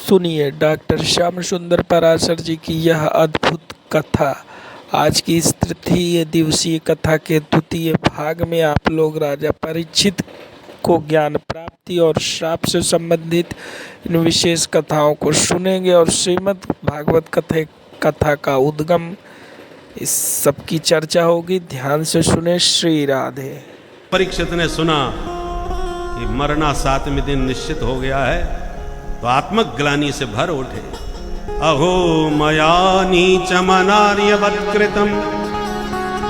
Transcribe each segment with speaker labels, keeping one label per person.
Speaker 1: सुनिए डॉक्टर श्याम सुंदर पराशर जी की यह अद्भुत कथा। आज की इस तृतीय दिवसीय कथा के द्वितीय भाग में आप लोग राजा परीक्षित को ज्ञान प्राप्ति और श्राप से संबंधित इन विशेष कथाओं को सुनेंगे और श्रीमद् भागवत कथा का उद्गम इस सब की चर्चा होगी। ध्यान से सुने। श्री राधे।
Speaker 2: परीक्षित ने सुना कि मरना 7वें दिन निश्चित हो गया है तो आत्मग्लानि से भर उठे। अहो मया नीचमनार्यवत्कृतं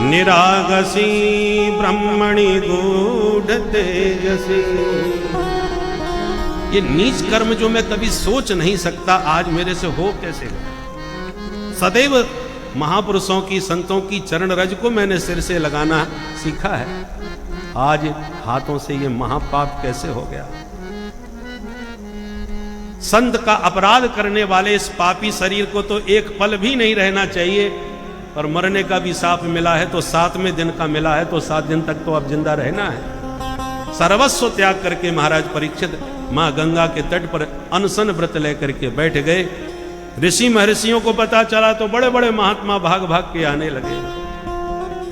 Speaker 2: निरागसी ब्रह्मणि गूढ़ तेजसी। ये नीच कर्म जो मैं कभी सोच नहीं सकता, आज मेरे से हो कैसे गया। सदैव महापुरुषों की संतों की चरण रज को मैंने सिर से लगाना सीखा है, आज हाथों से ये महापाप कैसे हो गया। संत का अपराध करने वाले इस पापी शरीर को तो एक पल भी नहीं रहना चाहिए, और मरने का भी साप मिला है तो 7वें दिन का मिला है तो 7 दिन तक तो अब जिंदा रहना है। सर्वस्व त्याग करके महाराज परीक्षित मां गंगा के तट पर अनशन व्रत लेकर के बैठ गए। ऋषि महर्षियों को पता चला तो बड़े बड़े महात्मा भाग भाग के आने लगे।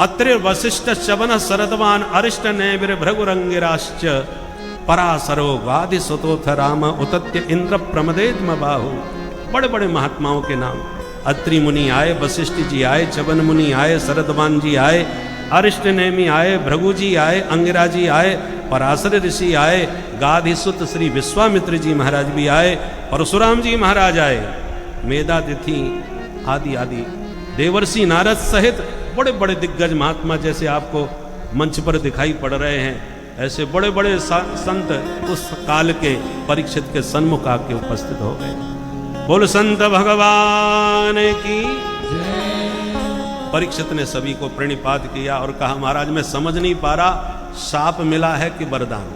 Speaker 2: अत्रि वशिष्ठ शवन शरदवान अरिष्ट नैमिर भृगुरंगिराश्च पराशरो गाधि सुतोथ राम उतत्य इंद्र प्रमदेद्म बाहु। बड़े बड़े महात्माओं के नाम। अत्रि मुनि आए, वशिष्ठ जी आए, चवन मुनि आए, शरदवान जी आए, अरिष्ट नेमि आए, भृगु जी आए, अंगिरा जी आए, पराशर ऋषि आए, गाधि सुत श्री विश्वामित्र जी महाराज भी आए, परशुराम जी महाराज आए, मेधातिथि आदि आदि देवर्षि नारद सहित बड़े बड़े दिग्गज महात्मा जैसे आपको मंच पर दिखाई पड़ रहे हैं, ऐसे बड़े बड़े संत उस काल के परीक्षित के सन्मुख आके उपस्थित हो गए। बोल संत भगवान की जय। परीक्षित ने सभी को प्रणिपात किया और कहा, महाराज मैं समझ नहीं पा रहा शाप मिला है कि वरदान।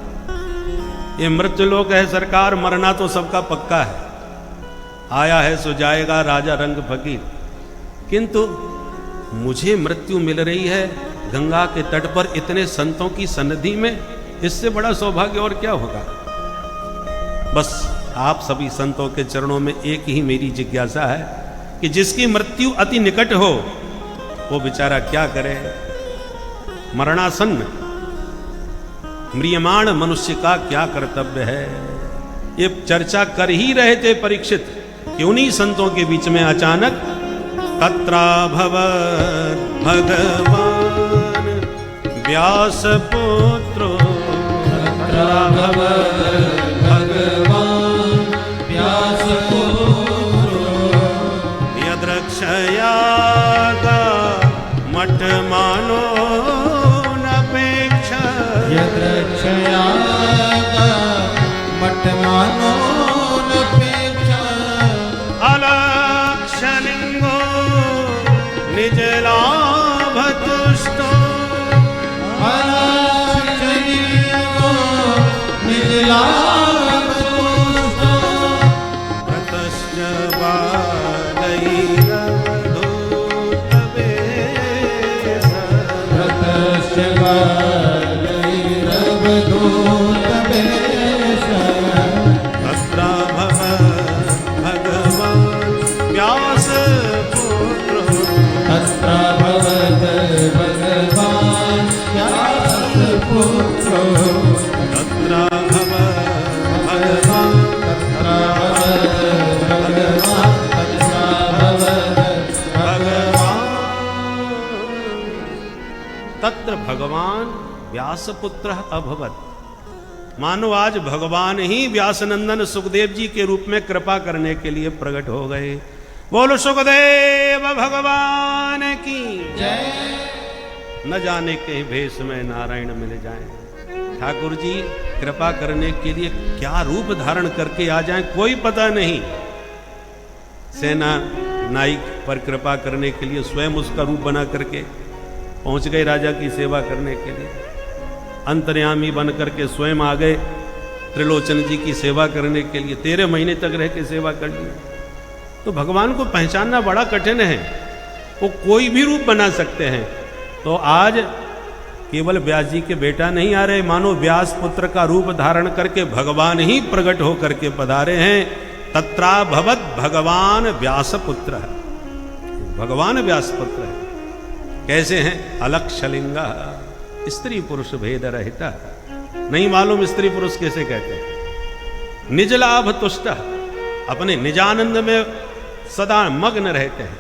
Speaker 2: ये मृत्युलोक है सरकार, मरना तो सबका पक्का है, आया है सो जाएगा राजा रंग फकीर, किंतु मुझे मृत्यु मिल रही है गंगा के तट पर इतने संतों की सन्निधि में, इससे बड़ा सौभाग्य और क्या होगा। बस आप सभी संतों के चरणों में एक ही मेरी जिज्ञासा है कि जिसकी मृत्यु अति निकट हो वो बेचारा क्या करे। मरणासन्न म्रियमाण मनुष्य का क्या कर्तव्य है, ये चर्चा कर ही रहे थे परीक्षित कि उन्हीं संतों के बीच में अचानक तत्राभवत् भगवान व्यास पुत्रो
Speaker 3: भगवान व्यास पुत्रो
Speaker 2: यद्रक्षयागा मठ मानो नपेक्षा।
Speaker 3: यद्रक्षयागा मठ मानो नपेक्षा।
Speaker 2: अलक्षलिंगो निज लाभ तुष्टो।
Speaker 3: अलक्षलिंगो निज लाभ तुष्टो।
Speaker 2: व्रतश्च बालैरवधूत वेश।
Speaker 3: व्रतश्च बालैरवधूत वेश।
Speaker 2: तत्राभवत् भगवान व्यास पुत्रो।
Speaker 3: तत्राभवत् भगवान व्यास पुत्रो।
Speaker 2: तत्र भगवान व्यासपुत्र अभवत। मानो आज भगवान ही व्यासनंदन सुखदेव जी के रूप में कृपा करने के लिए प्रकट हो गए। बोलो सुखदेव भगवान की जय। न जाने के भेष में नारायण मिल जाएं। ठाकुर जी कृपा करने के लिए क्या रूप धारण करके आ जाएं कोई पता नहीं। सेना नायक पर कृपा करने के लिए स्वयं उसका रूप बना करके पहुंच गए राजा की सेवा करने के लिए। अंतर्यामी बन करके स्वयं आ गए त्रिलोचन जी की सेवा करने के लिए। 13 महीने तक रह के सेवा कर ली। तो भगवान को पहचानना बड़ा कठिन है, वो कोई भी रूप बना सकते हैं। तो आज केवल व्यास जी के बेटा नहीं आ रहे, मानो व्यास पुत्र का रूप धारण करके भगवान ही प्रकट होकर के पधारे हैं। तत्राभवत भगवान व्यासपुत्र, भगवान व्यासपुत्र है। कैसे हैं? अलक्षलिंगा, स्त्री पुरुष भेद रहता, नहीं मालूम स्त्री पुरुष कैसे कहते हैं। निज लाभ तुष्ट, अपने निजानंद में सदा मग्न रहते हैं।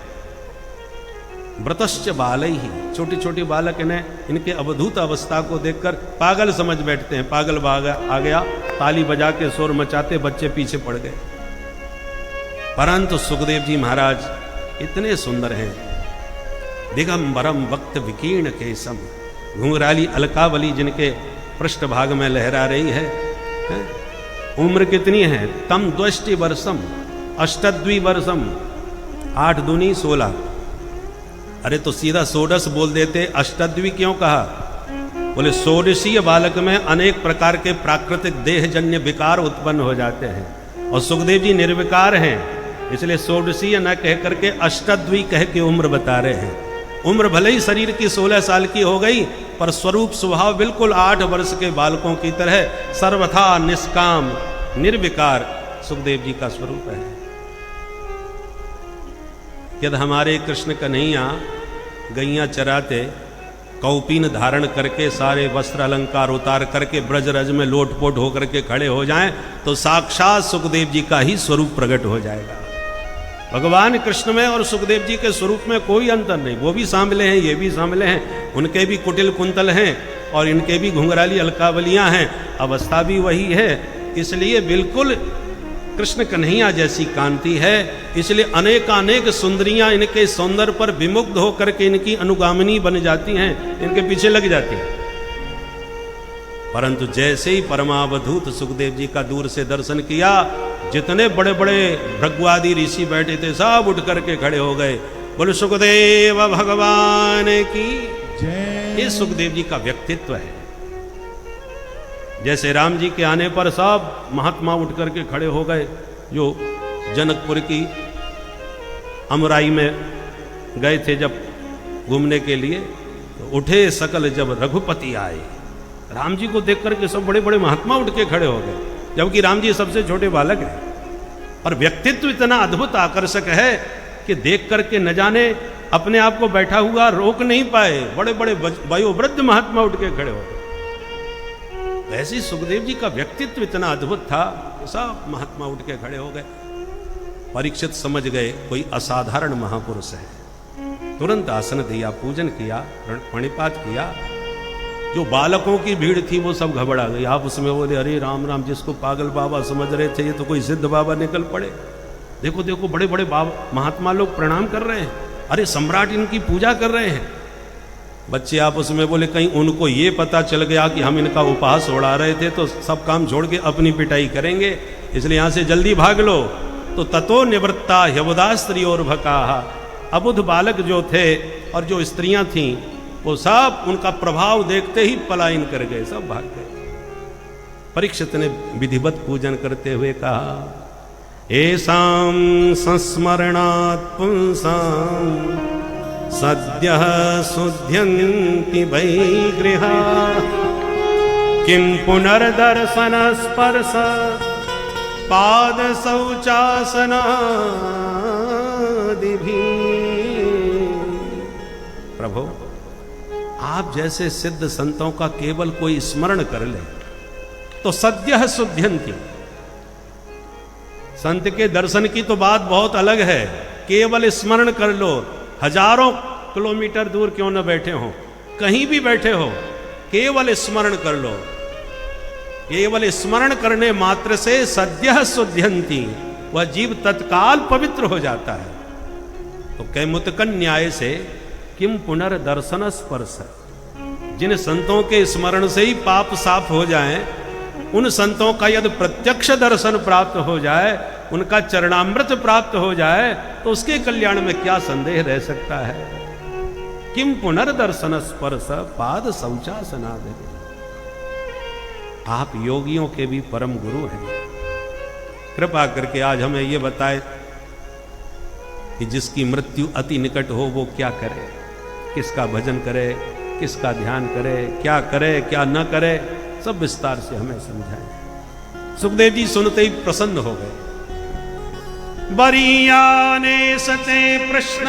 Speaker 2: व्रतश्च बालई ही, छोटी छोटी बालक ने इनके अवधूत अवस्था को देखकर पागल समझ बैठते हैं। पागल आ गया, ताली बजा के शोर मचाते बच्चे पीछे पड़ गए। परंतु सुखदेव जी महाराज इतने सुंदर हैं। दिगंबरम वक्त विकीर्ण केसम, घुंघराली अलकावली जिनके पृष्ठभाग में लहरा रही है। उम्र कितनी है? तम द्वष्टि वर्षम अष्टद्वी वर्षम, 8 दूनी 16। अरे तो सीधा सोडस बोल देते, अष्टद्वी क्यों कहा? बोले षोडशीय बालक में अनेक प्रकार के प्राकृतिक देहजन्य विकार उत्पन्न हो जाते हैं और सुखदेव जी निर्विकार हैं, इसलिए षोडशीय न कह करके अष्टद्वी कह के उम्र बता रहे हैं। उम्र भले ही शरीर की 16 साल की हो गई, पर स्वरूप स्वभाव बिल्कुल 8 वर्ष के बालकों की तरह सर्वथा निष्काम निर्विकार सुखदेव जी का स्वरूप है। यदि हमारे कृष्ण कन्हैया गैया चराते, कौपीन धारण करके सारे वस्त्र अलंकार उतार करके ब्रजरज में लोटपोट होकर के खड़े हो जाएं, तो साक्षात सुखदेव जी का ही स्वरूप प्रकट हो जाएगा। भगवान कृष्ण में और सुखदेव जी के स्वरूप में कोई अंतर नहीं। वो भी सांवले हैं, ये भी सांवले हैं, उनके भी कुटिल कुंतल हैं और इनके भी घुंघराली अलकावलियां हैं, अवस्था भी वही है। इसलिए बिल्कुल कृष्ण कन्हैया जैसी कांति है, इसलिए अनेकानेक सुंदरियां इनके सौंदर्य पर विमुग्ध होकर के इनकी अनुगामिनी बन जाती हैं, इनके पीछे लग जाती हैं। परंतु जैसे ही परमावधूत सुखदेव जी का दूर से दर्शन किया, जितने बड़े बड़े भृगुआदि ऋषि बैठे थे सब उठ करके खड़े हो गए। बोले सुखदेव भगवान की जय। ये सुखदेव जी का व्यक्तित्व है। जैसे राम जी के आने पर सब महात्मा उठ करके खड़े हो गए। जो जनकपुर की अमराई में गए थे जब घूमने के लिए, तो उठे सकल जब रघुपति आए। राम जी को देख करके सब बड़े बड़े महात्मा उठ के खड़े हो गए, जबकि राम जी सबसे छोटे बालक हैं। और व्यक्तित्व इतना अद्भुत आकर्षक है कि देख करके न जाने अपने आप को बैठा हुआ रोक नहीं पाए, बड़े बड़े वयोवृद्ध महात्मा उठ के खड़े हो गए। वैसे सुखदेव जी का व्यक्तित्व इतना अद्भुत था, सब महात्मा उठ के खड़े हो गए। परीक्षित समझ गए कोई असाधारण महापुरुष है। तुरंत आसन दिया, पूजन किया, प्रणिपात किया। जो बालकों की भीड़ थी वो सब घबरा गई। आप उसमें बोले अरे राम राम, जिसको पागल बाबा समझ रहे थे ये तो कोई सिद्ध बाबा निकल पड़े। देखो देखो बड़े बड़े बाबा महात्मा लोग प्रणाम कर रहे हैं, अरे सम्राट इनकी पूजा कर रहे हैं। बच्चे आपस में बोले कहीं उनको ये पता चल गया कि हम इनका उपहास उड़ा रहे थे तो सब काम छोड़ के अपनी पिटाई करेंगे, इसलिए यहाँ से जल्दी भाग लो। तो ततो निवृत्ता ह्यवदा स्त्रियोर्भकाः, अबुध बालक जो थे और जो स्त्रियां थीं वो सब उनका प्रभाव देखते ही पलायन कर गए, सब भाग गए। परीक्षित ने विधिवत पूजन करते हुए कहा, एषां संस्मरणात् पुंसां सद्यः शुध्यन्ति वै गृहा, किं पुनर्दर्शन स्पर्श पाद शौचासनादिभिः। प्रभु, आप जैसे सिद्ध संतों का केवल कोई स्मरण कर ले तो सद्यः शुध्यन्ति। संत के दर्शन की तो बात बहुत अलग है, केवल स्मरण कर लो। हजारों किलोमीटर दूर क्यों न बैठे हो, कहीं भी बैठे हो, केवल स्मरण कर लो। केवल स्मरण करने मात्र से सद्यः शुध्यन्ति, वह जीव तत्काल पवित्र हो जाता है। तो कैमुतकन न्याय से किम पुनर्दर्शन स्पर्श, जिन संतों के स्मरण से ही पाप साफ हो जाएं, उन संतों का यदि प्रत्यक्ष दर्शन प्राप्त हो जाए, उनका चरणामृत प्राप्त हो जाए, तो उसके कल्याण में क्या संदेह रह सकता है। किम पुनर्दर्शन स्पर्श पाद शौचासनादि। आप योगियों के भी परम गुरु हैं, कृपा करके आज हमें ये बताए कि जिसकी मृत्यु अति निकट हो वो क्या करे, किसका भजन करे, किसका ध्यान करे, क्या करे क्या न करे, सब विस्तार से हमें समझाए। सुखदेव जी सुनते ही प्रसन्न हो गए। वरीयाने सते प्रश्न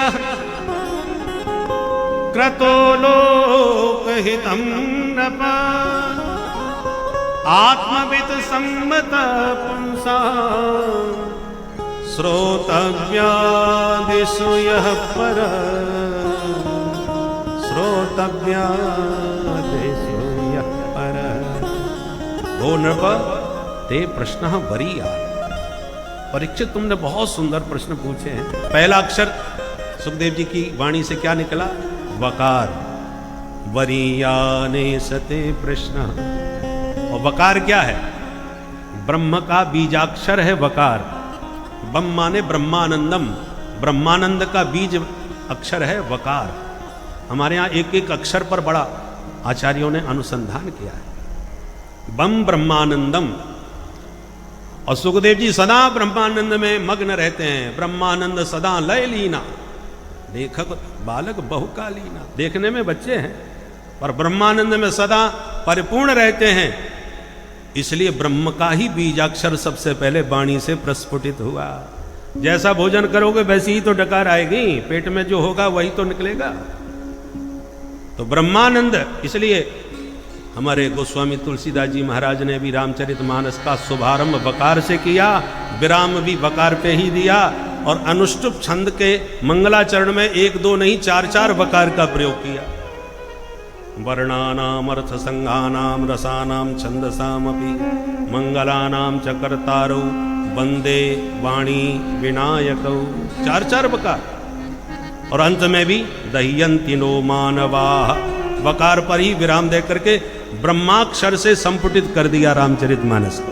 Speaker 2: क्रतो लोकहितं नप आत्मवित् सम्मत पुंसा श्रोतव्यादिषु यः पर श्रोतव्यादिषु यः पर। वो नृप ते प्रश्न वरीया। परीक्षित, तुमने बहुत सुंदर प्रश्न पूछे हैं। पहला अक्षर सुखदेव जी की वाणी से क्या निकला? वकार। वरीयाने सते प्रश्न। और वकार क्या है? ब्रह्म का बीजाक्षर है वकार। बम माने ब्रह्मानंदम, ब्रह्मानंद का बीज अक्षर है वकार। हमारे यहाँ एक एक अक्षर पर बड़ा आचार्यों ने अनुसंधान किया है। बम ब्रह्मानंदम। और सुखदेव जी सदा ब्रह्मानंद में मग्न रहते हैं। ब्रह्मानंद सदा लय लीना, लेखक बालक बहुकालीना। देखने में बच्चे हैं पर ब्रह्मानंद में सदा परिपूर्ण रहते हैं। इसलिए ब्रह्म का ही बीजाक्षर सबसे पहले वाणी से प्रस्फुटित हुआ। जैसा भोजन करोगे वैसी ही तो डकार आएगी, पेट में जो होगा वही तो निकलेगा। तो ब्रह्मानंद, इसलिए हमारे गोस्वामी तुलसीदास जी महाराज ने भी रामचरितमानस का शुभारंभ वकार से किया, विराम भी वकार पे ही दिया। और अनुष्टुप छंद के मंगलाचरण में 1 2 नहीं 4 4 वकार का प्रयोग किया। वर्णानाम अर्थ संघानाम रसानाम छंदसामपि मंगलानाम च कर्तारौ वंदे वाणी विनायकौ। 4 4 वकार। और अंत में भी दह्यन्ति नो मानवाः, वकार पर ही विराम दे करके ब्रह्माक्षर से संपुटित कर दिया रामचरितमानस को।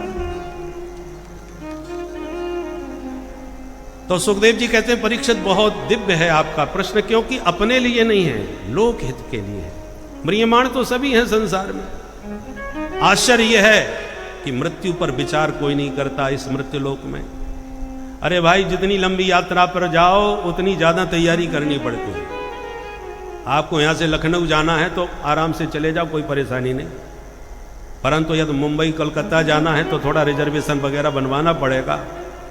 Speaker 2: तो सुखदेव जी कहते हैं परीक्षित बहुत दिव्य है आपका प्रश्न, क्योंकि अपने लिए नहीं है, लोक हित के लिए है। म्रियमाण तो सभी हैं संसार में। आश्चर्य यह है कि मृत्यु पर विचार कोई नहीं करता इस मृत्यु लोक में। अरे भाई, जितनी लंबी यात्रा पर जाओ उतनी ज्यादा तैयारी करनी पड़ती है। आपको यहां से लखनऊ जाना है तो आराम से चले जाओ, कोई परेशानी नहीं। परंतु यदि मुंबई कलकत्ता जाना है तो थोड़ा रिजर्वेशन वगैरह बनवाना पड़ेगा।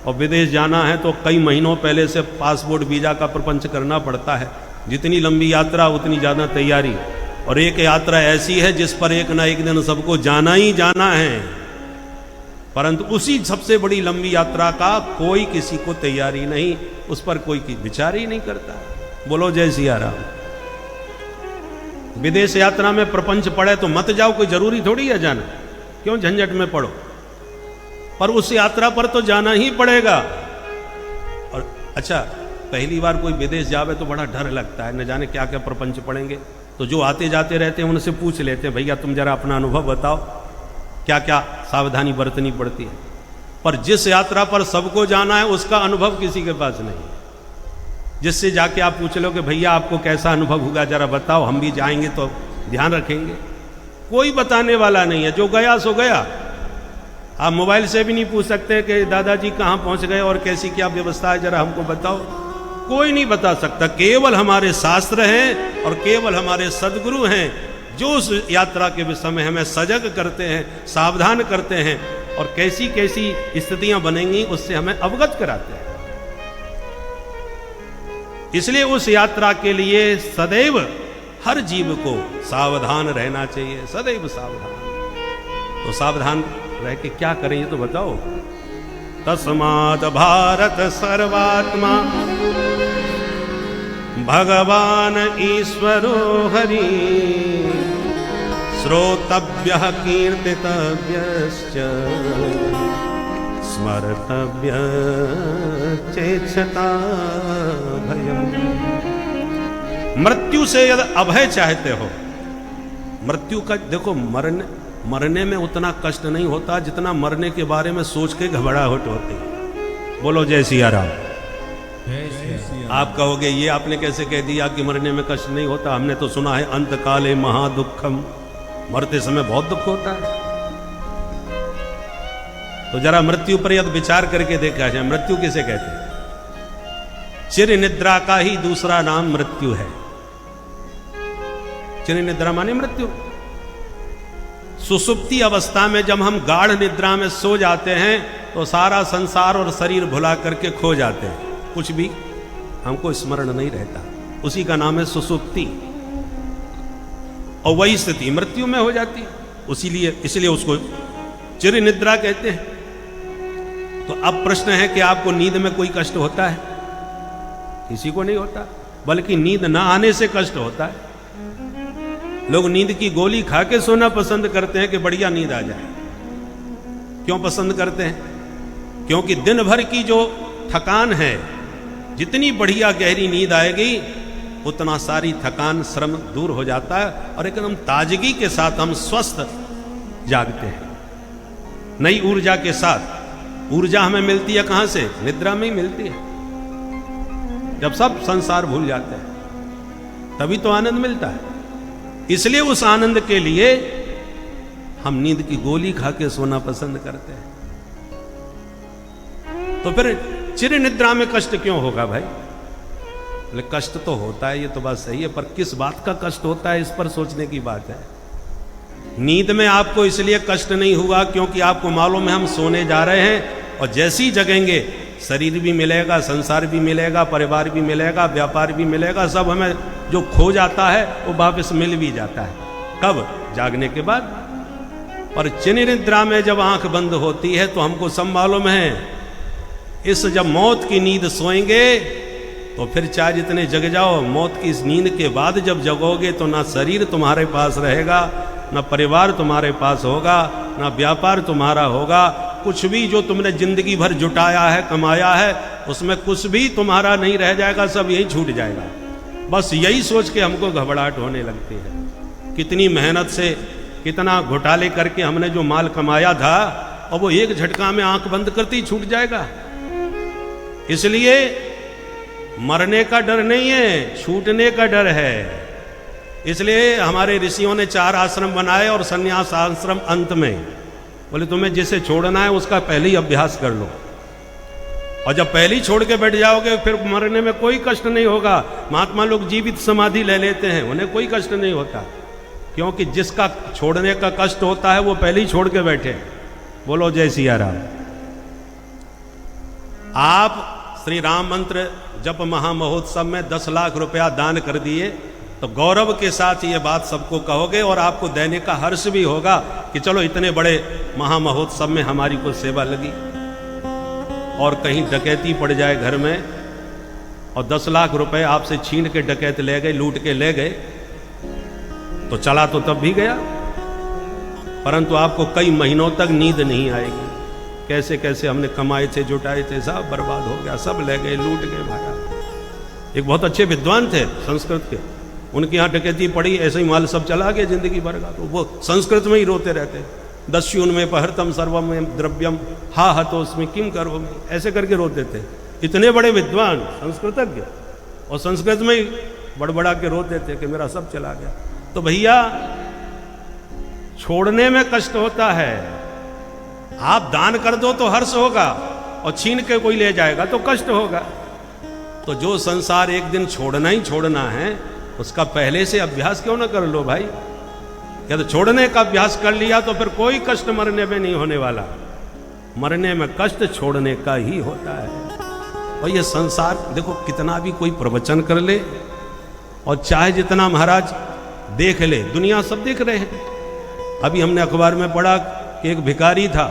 Speaker 2: और विदेश जाना है तो कई महीनों पहले से पासपोर्ट वीजा का प्रपंच करना पड़ता है। जितनी लंबी यात्रा उतनी ज्यादा तैयारी। और एक यात्रा ऐसी है जिस पर एक ना एक दिन सबको जाना ही जाना है। परंतु उसी सबसे बड़ी लंबी यात्रा का कोई किसी को तैयारी नहीं, उस पर कोई विचार ही नहीं करता। बोलो जय सिया राम। विदेश यात्रा में प्रपंच पड़े तो मत जाओ, कोई जरूरी थोड़ी है जाना, क्यों झंझट में पड़ो। पर उस यात्रा पर तो जाना ही पड़ेगा। और अच्छा, पहली बार कोई विदेश जावे तो बड़ा डर लगता है, न जाने क्या क्या प्रपंच पड़ेंगे। तो जो आते जाते रहते हैं उनसे पूछ लेते हैं, भैया तुम जरा अपना अनुभव बताओ, क्या क्या सावधानी बरतनी पड़ती है। पर जिस यात्रा पर सबको जाना है उसका अनुभव किसी के पास नहीं। जिससे जाके आप पूछ लो कि भैया आपको कैसा अनुभव हुआ, जरा बताओ, हम भी जाएंगे तो ध्यान रखेंगे। कोई बताने वाला नहीं है, जो गया सो गया। आप मोबाइल से भी नहीं पूछ सकते कि दादाजी कहाँ पहुंच गए और कैसी क्या व्यवस्था है, जरा हमको बताओ। कोई नहीं बता सकता। केवल हमारे शास्त्र हैं और केवल हमारे सद्गुरु हैं जो उस यात्रा के विषय में हमें सजग करते हैं, सावधान करते हैं और कैसी कैसी स्थितियां बनेंगी उससे हमें अवगत कराते हैं। इसलिए उस यात्रा के लिए सदैव हर जीव को सावधान रहना चाहिए, सदैव सावधान। तो सावधान रह के क्या करें ये तो बताओ। तस्मात् भारत सर्वात्मा भगवान ईश्वरो हरि श्रोतव्यः कीर्तितव्यश्च स्मर्तव्यश्चेच्छता भयम्। मृत्यु से यदि अभय चाहते हो, मृत्यु का देखो, मरने में उतना कष्ट नहीं होता जितना मरने के बारे में सोच के घबराहट होती है। बोलो जय सिया राम। आप कहोगे ये आपने कैसे कह दिया कि मरने में कष्ट नहीं होता। हमने तो सुना है अंत काले महादुखम, मरते समय बहुत दुख होता है। तो जरा मृत्यु पर यदि विचार करके देखा जाए, मृत्यु किसे कहते हैं? चिर निद्रा का ही दूसरा नाम मृत्यु है। चिर निद्रा माने मृत्यु। सुसुप्ति अवस्था में जब हम गाढ़ निद्रा में सो जाते हैं तो सारा संसार और शरीर भुला करके खो जाते हैं, कुछ भी हमको स्मरण नहीं रहता। उसी का नाम है सुसुप्ति, और वही स्थिति मृत्यु में हो जाती है। इसलिए उसको चिर निद्रा कहते हैं। तो अब प्रश्न है कि आपको नींद में कोई कष्ट होता है? किसी को नहीं होता, बल्कि नींद ना आने से कष्ट होता है। लोग नींद की गोली खा के सोना पसंद करते हैं कि बढ़िया नींद आ जाए। क्यों पसंद करते हैं? क्योंकि दिन भर की जो थकान है, जितनी बढ़िया गहरी नींद आएगी उतना सारी थकान श्रम दूर हो जाता है और एकदम ताजगी के साथ हम स्वस्थ जागते हैं, नई ऊर्जा के साथ। ऊर्जा हमें मिलती है कहां से? निद्रा में ही मिलती है। जब सब संसार भूल जाते हैं तभी तो आनंद मिलता है। इसलिए उस आनंद के लिए हम नींद की गोली खा के सोना पसंद करते हैं। तो फिर चिर निद्रा में कष्ट क्यों होगा भाई? बोले कष्ट तो होता है, ये तो बात सही है, पर किस बात का कष्ट होता है इस पर सोचने की बात है। नींद में आपको इसलिए कष्ट नहीं हुआ क्योंकि आपको मालूम है हम सोने जा रहे हैं, और जैसे ही जगेंगे शरीर भी मिलेगा, संसार भी मिलेगा, परिवार भी मिलेगा, व्यापार भी मिलेगा, सब हमें जो खो जाता है वो वापस मिल भी जाता है। कब? जागने के बाद। और चिर निद्रा में जब आंख बंद होती है तो हमको सब मालूम है, इस जब मौत की नींद सोएंगे तो फिर चाहे जितने जग जाओ, मौत की इस नींद के बाद जब जगोगे तो ना शरीर तुम्हारे पास रहेगा, ना परिवार तुम्हारे पास होगा, ना व्यापार तुम्हारा होगा। कुछ भी जो तुमने जिंदगी भर जुटाया है, कमाया है, उसमें कुछ भी तुम्हारा नहीं रह जाएगा, सब यही छूट जाएगा। बस यही सोच के हमको घबराहट होने लगती है। कितनी मेहनत से, कितना घोटाले करके हमने जो माल कमाया था, और वो एक झटका में आंख बंद करते ही छूट जाएगा। इसलिए मरने का डर नहीं है, छूटने का डर है। इसलिए हमारे ऋषियों ने 4 आश्रम बनाए और संन्यास आश्रम अंत में। बोले तुम्हें जिसे छोड़ना है उसका पहले ही अभ्यास कर लो, और जब पहले ही छोड़ के बैठ जाओगे फिर मरने में कोई कष्ट नहीं होगा। महात्मा लोग जीवित समाधि ले लेते हैं, उन्हें कोई कष्ट नहीं होता, क्योंकि जिसका छोड़ने का कष्ट होता है वो पहले ही छोड़ के बैठे। बोलो जय सिया राम। आप श्री राम मंत्र जप महामहोत्सव में 10 लाख रुपया दान कर दिए तो गौरव के साथ ये बात सबको कहोगे, और आपको देने का हर्ष भी होगा कि चलो इतने बड़े महामहोत्सव में हमारी को सेवा लगी। और कहीं डकैती पड़ जाए घर में और 10 लाख रुपए आपसे छीन के डकैत ले गए, लूट के ले गए, तो चला तो तब भी गया, परंतु आपको कई महीनों तक नींद नहीं आएगी। कैसे कैसे हमने कमाए थे, जुटाए थे, सब बर्बाद हो गया, सब ले गए, लूट गए, भागा। एक बहुत अच्छे विद्वान थे संस्कृत के, उनके यहाँ डकैती पड़ी, ऐसे ही माल सब चला गया जिंदगी भर का, तो वो संस्कृत में ही रोते रहते, दस्युन में पहरतम सर्वम में द्रव्यम हा हतोस्मि किम करो, ऐसे करके रोते थे। इतने बड़े विद्वान संस्कृतज्ञ, और संस्कृत में ही बड़बड़ा के रोते थे कि मेरा सब चला गया। तो भैया छोड़ने में कष्ट होता है, आप दान कर दो तो हर्ष होगा, और छीन के कोई ले जाएगा तो कष्ट होगा। तो जो संसार एक दिन छोड़ना ही छोड़ना है, उसका पहले से अभ्यास क्यों ना कर लो भाई। या तो छोड़ने का अभ्यास कर लिया तो फिर कोई कष्ट मरने में नहीं होने वाला। मरने में कष्ट छोड़ने का ही होता है। और ये संसार देखो, कितना भी कोई प्रवचन कर ले और चाहे जितना महाराज देख ले, दुनिया सब देख रहे हैं। अभी हमने अखबार में पढ़ा कि एक भिखारी था,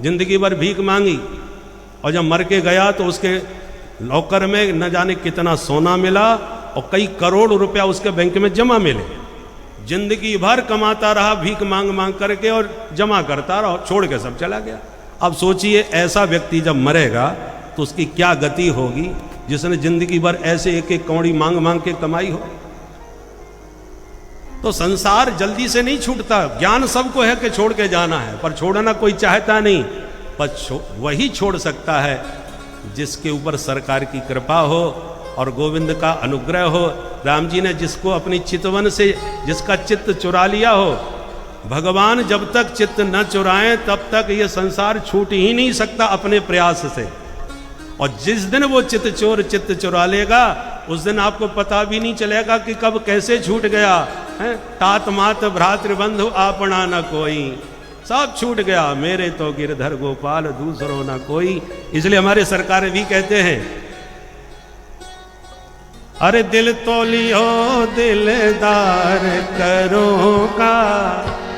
Speaker 2: जिंदगी भर भीख मांगी, और जब मर के गया तो उसके लॉकर में न जाने कितना सोना मिला और कई करोड़ रुपया उसके बैंक में जमा मिले। जिंदगी भर कमाता रहा भीख मांग मांग करके और जमा करता रहा, छोड़ के सब चला गया। अब सोचिए ऐसा व्यक्ति जब मरेगा तो उसकी क्या गति होगी, जिसने जिंदगी भर ऐसे एक एक कौड़ी मांग मांग के कमाई हो। तो संसार जल्दी से नहीं छूटता। ज्ञान सबको है कि छोड़ के जाना है, पर छोड़ना कोई चाहता नहीं। पर वही छोड़ सकता है जिसके ऊपर सरकार की कृपा हो और गोविंद का अनुग्रह हो। राम जी ने जिसको अपनी चितवन से जिसका चित्त चुरा लिया हो, भगवान जब तक चित्त न चुराएं तब तक ये संसार छूट ही नहीं सकता अपने प्रयास से। और जिस दिन वो चित्त चुरा लेगा, उस दिन आपको पता भी नहीं चलेगा कि कब कैसे छूट गया है। तात मात भ्रातृबंधु आपना न कोई, सब छूट गया, मेरे तो गिरधर गोपाल दूसरो ना कोई। इसलिए हमारे सरकार भी कहते हैं, अरे दिल तो लियो दिलदार करो का,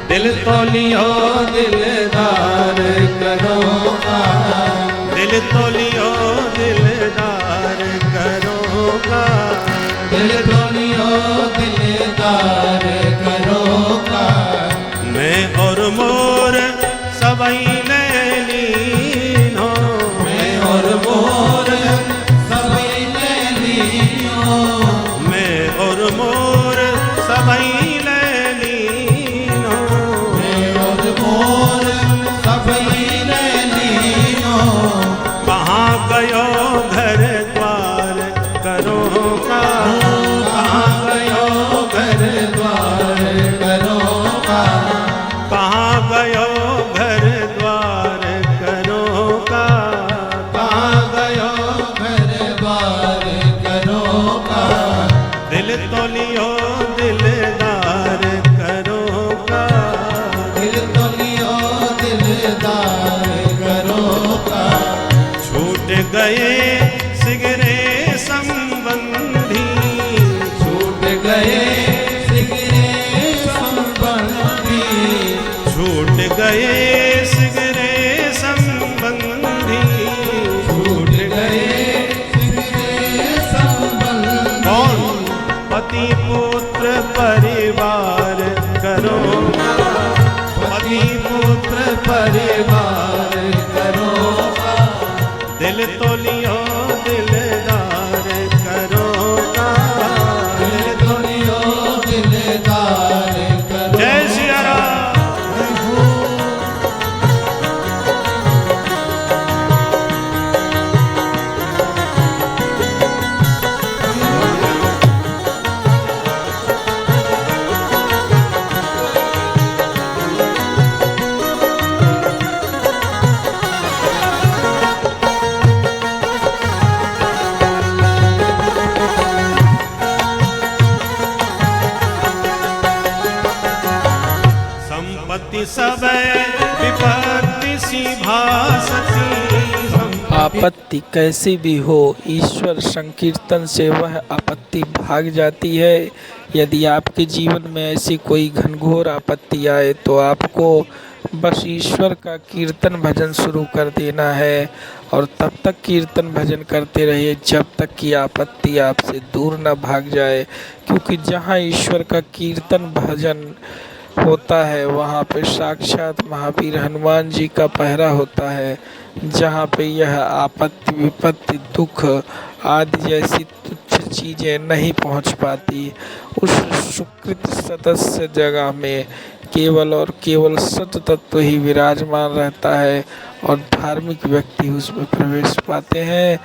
Speaker 2: दिल तो लियो
Speaker 3: दिलदार करो का,
Speaker 2: दिल तो लियो दिलदार करो का,
Speaker 3: दिल तो लियो दिलदार करो का।
Speaker 2: मैं और मोर सबई लीन हो,
Speaker 3: मैं और मोर सबई लीन हो,
Speaker 2: मैं और मोर सबई लीन हो,
Speaker 3: मैं और मोर सबई लीन हो।
Speaker 2: कहाँ गयो घर द्वार करो का,
Speaker 3: कहाँ गयो घर द्वार करो का,
Speaker 2: कहाँ गयो घर द्वार करो का,
Speaker 3: कहाँ गयो घर द्वार करो का।
Speaker 2: दिल तो लियो दिलदार करो का,
Speaker 3: दिल तो लियो दिलदार करो का।
Speaker 2: छूट गए सिगरे संबंधी,
Speaker 3: छूट गए सिगरे संबंधी,
Speaker 2: छूट गए सिगरे संबंधी,
Speaker 3: छूट गए सिगरे संबंधी।
Speaker 2: कौन पति पुत्र परिवार करो का, पति पुत्र
Speaker 3: परिवार करो का।
Speaker 2: दिल तो लियो दिलदार करो का।
Speaker 3: दिल तो लियो दिलदार करो।
Speaker 2: जय सिया राम। संपत्ति सब विपत्ति सी भासती।
Speaker 1: आपत्ति कैसी भी हो, ईश्वर संकीर्तन से वह आपत्ति भाग जाती है। यदि आपके जीवन में ऐसी कोई घनघोर आपत्ति आए तो आपको बस ईश्वर का कीर्तन भजन शुरू कर देना है और तब तक कीर्तन भजन करते रहिए जब तक कि आपत्ति आपसे दूर न भाग जाए। क्योंकि जहाँ ईश्वर का कीर्तन भजन होता है वहाँ पे साक्षात महावीर हनुमान जी का पहरा होता है। जहाँ पे यह आपत्ति विपत्ति दुख आदि जैसी तुच्छ चीज़ें नहीं पहुँच पाती, उस सुकृत सदस्य जगह में केवल और केवल सत तत्व ही विराजमान रहता है और धार्मिक व्यक्ति उसमें प्रवेश पाते हैं।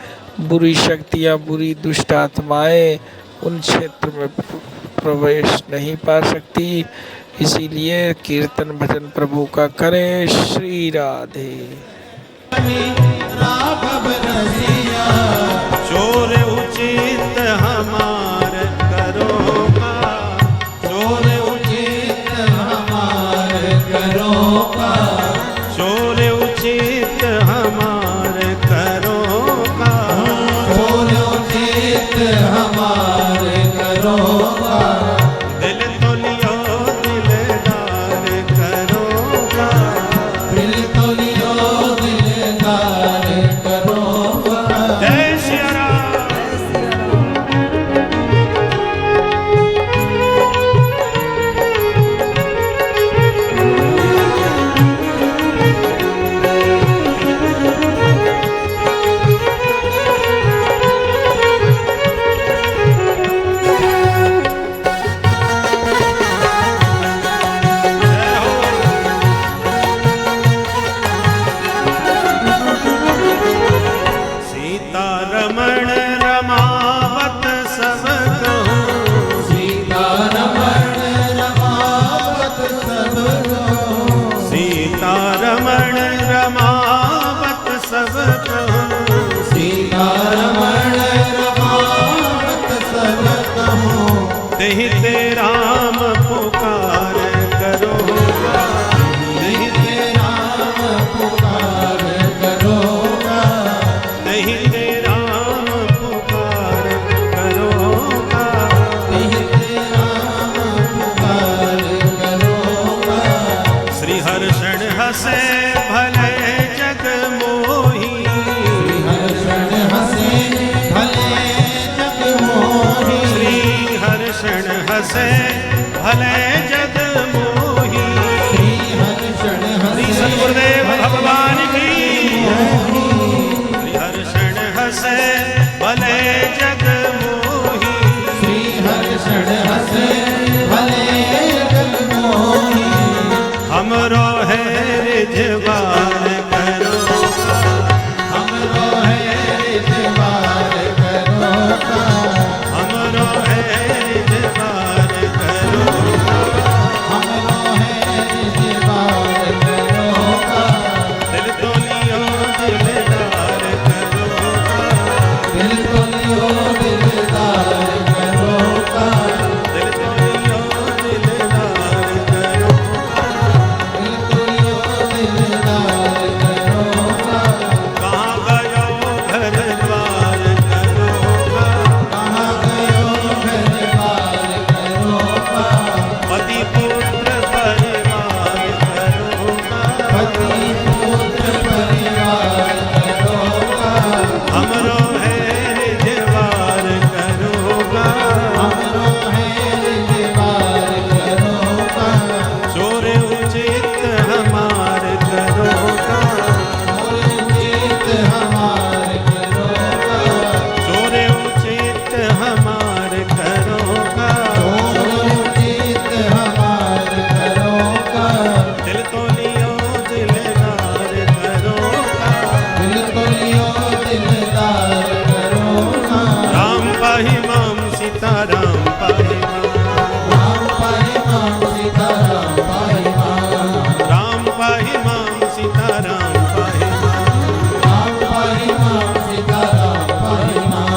Speaker 1: बुरी शक्तियाँ, बुरी दुष्ट आत्माएं उन क्षेत्र में प्रवेश नहीं पा सकती। इसीलिए कीर्तन भजन प्रभु का करें। श्री राधे।
Speaker 3: राघव रसिया
Speaker 2: चोर उचित हमार करो का,
Speaker 3: चोर उचित हमार करो का,
Speaker 2: चोर उचित हमार करो का।
Speaker 3: चोर उचित हमार करो का।
Speaker 2: दिल तो लियो दिलदार करो का,
Speaker 3: दिल तो लियो दिलदार करो का।
Speaker 2: जय सिया राम। सीता रमण रमावत सब कहूँ,
Speaker 3: सीता रमण रमावत सब कहूँ।
Speaker 2: सीता रमण रमावत सब कहूँ।
Speaker 3: सीता रमण रमावत सब कहूँ।
Speaker 2: देहि ते राम पुकार करो का,
Speaker 3: देहि ते
Speaker 2: हसे भले जग मोही,
Speaker 3: श्री हरि शरण हसे भले जग मोही।
Speaker 2: हमरो है रिझवार करो,
Speaker 3: हमरो है रिझवार करो का,
Speaker 2: हमरो है रिझवार करो,
Speaker 3: हमरो है रिझवार करो का,
Speaker 2: दिल तो लियो दिलदार करो,
Speaker 3: दिल तो लियो दिलदार करो का,
Speaker 2: दिल तो लियो दिलदार करो,
Speaker 3: दिल तो लियो दिलदार करो का।
Speaker 2: कहाँ गयो घर द्वार करो,
Speaker 3: कहाँ गयो घर द्वार करो का,
Speaker 2: पति पुत्र परिवार करो,
Speaker 3: पति पुत्र परिवार करो का,
Speaker 2: हमरो है रिझवार करोगा,
Speaker 3: हमरो है रिझवार करो का,
Speaker 2: चोर उचित हमार करोगा,
Speaker 3: और जीत हमार करो का,
Speaker 2: चोर उचित हमार करोगा,
Speaker 3: और जीत हमार करो का,
Speaker 2: दिल तो लियो दिलदार करोगा,
Speaker 3: दिल तो लियो दिलदार करो का।
Speaker 2: राम पाहि माम सीताराम पाहि माम,
Speaker 3: राम पाहि माम सीताराम पाहि माम,
Speaker 2: राम पाहि माम सीताराम पाहि माम,
Speaker 3: राम पाहि माम सीताराम पाहि माम,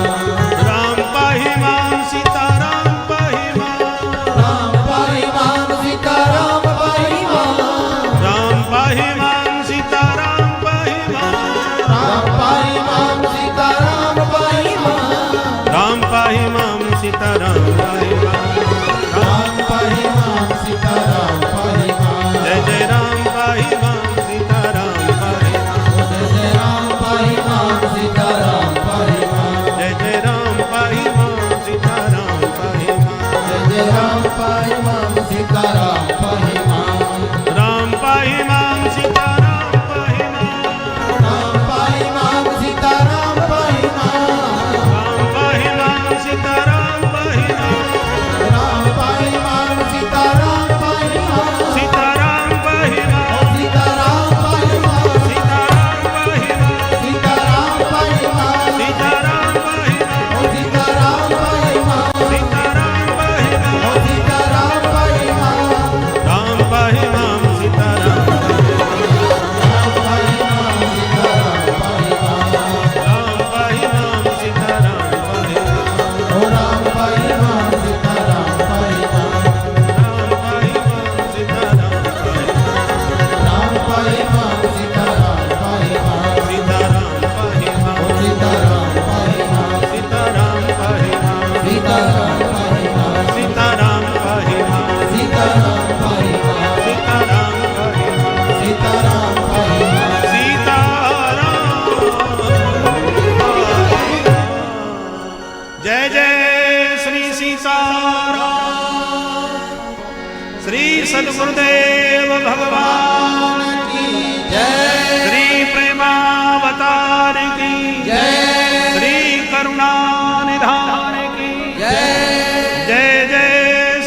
Speaker 2: राम पाहि माम सीताराम पाहि माम,
Speaker 3: राम पाहि माम सीताराम पाहि माम,
Speaker 2: राम पाहि माम सीताराम पाहि माम,
Speaker 3: राम पाहि माम सीताराम पाहि माम,
Speaker 2: राम पाहि माम सीताराम पाहि माम,
Speaker 3: राम पाहि माम सीताराम पाहि माम,
Speaker 2: जय जय राम पाहि माम सीताराम पाहि माम,
Speaker 3: जय राम पाहि माम सीताराम पाहि माम,
Speaker 2: जय जय राम पाहि माम सीताराम पाहि माम,
Speaker 3: जय राम पाहि माम सीताराम पाहि माम,
Speaker 2: राम पाहि माम सीताराम पाहि माम,
Speaker 3: राम पाहि माम सीताराम पाहि माम,
Speaker 2: राम पाहि माम सीताराम पाहि माम,
Speaker 3: राम पाहि माम सीताराम पाहि माम,
Speaker 2: सीताराम पाहि माम,
Speaker 3: सीताराम पाहि माम,
Speaker 2: सीताराम पाहि माम,
Speaker 3: सीताराम पाहि माम,
Speaker 2: सीताराम पाहि माम,
Speaker 3: सीताराम पाहि माम,
Speaker 2: सीताराम पाहि माम,
Speaker 3: सीताराम पाहि माम,
Speaker 2: राम पाहि माम सीताराम पाहि
Speaker 3: राम पाहि माम सीताराम पाहि माम,
Speaker 2: राम पाहि माम सीताराम पाहि माम,
Speaker 3: राम पाहि माम सीताराम पाहि माम,
Speaker 2: सीताराम पाहि माम,
Speaker 3: सीताराम पाहि माम,
Speaker 2: सीताराम पाहि माम,
Speaker 3: सीताराम पाहि माम,
Speaker 2: सीताराम पाहि माम,
Speaker 3: सीताराम पाहि माम,
Speaker 2: सीताराम पाहि माम,
Speaker 3: सीताराम पाहि माम,
Speaker 2: जय जय श्री सीताराम, श्री सद्गुरुदेव भगवान
Speaker 3: की जय,
Speaker 2: श्री प्रेमावतार की
Speaker 3: जय,
Speaker 2: श्री करुणा निधान की
Speaker 3: जय,
Speaker 2: जय जय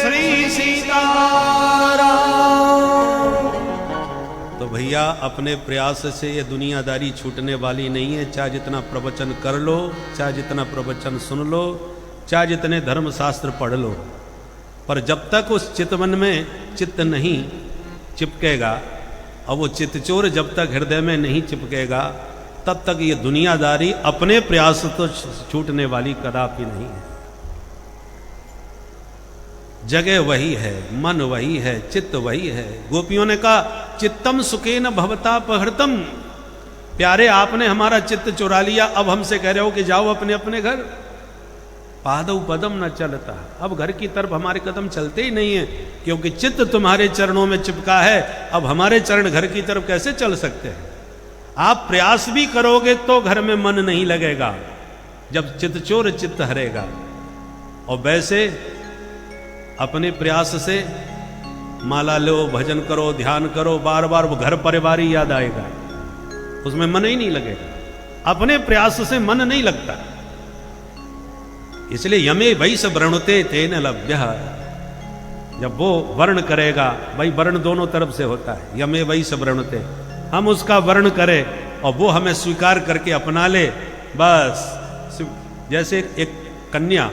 Speaker 2: श्री सीताराम। तो भैया अपने प्रयास से ये दुनियादारी छूटने वाली नहीं है। चाहे जितना प्रवचन कर लो, चाहे जितना प्रवचन सुन लो, चाहे जितने धर्म शास्त्र पढ़ लो, पर जब तक उस चितवन में चित्त नहीं चिपकेगा और वो चित्तचोर जब तक हृदय में नहीं चिपकेगा, तब तक ये दुनियादारी अपने प्रयास तो छूटने वाली कदापि नहीं है। जगह वही है, मन वही है, चित्त वही है। गोपियों ने कहा चित्तम सुखेन भवता पहृतम, प्यारे आपने हमारा चित्त चुरा लिया, अब हमसे कह रहे हो कि जाओ अपने अपने घर। पादव पदम न चलता, अब घर की तरफ हमारे कदम चलते ही नहीं है, क्योंकि चित्त तुम्हारे चरणों में चिपका है। अब हमारे चरण घर की तरफ कैसे चल सकते हैं? आप प्रयास भी करोगे तो घर में मन नहीं लगेगा, जब चित्तचोर चित्त हरेगा। और वैसे अपने प्रयास से माला लो, भजन करो, ध्यान करो, बार बार वो घर परिवार ही याद आएगा, उसमें मन ही नहीं लगेगा। अपने प्रयास से मन नहीं लगता। इसलिए यमे वही सब वृणुते तेन लभ्य। जब वो वर्ण करेगा, भाई वर्ण दोनों तरफ से होता है, यमे वही सब वृणुते, हम उसका वर्ण करें और वो हमें स्वीकार करके अपना ले, बस। जैसे एक कन्या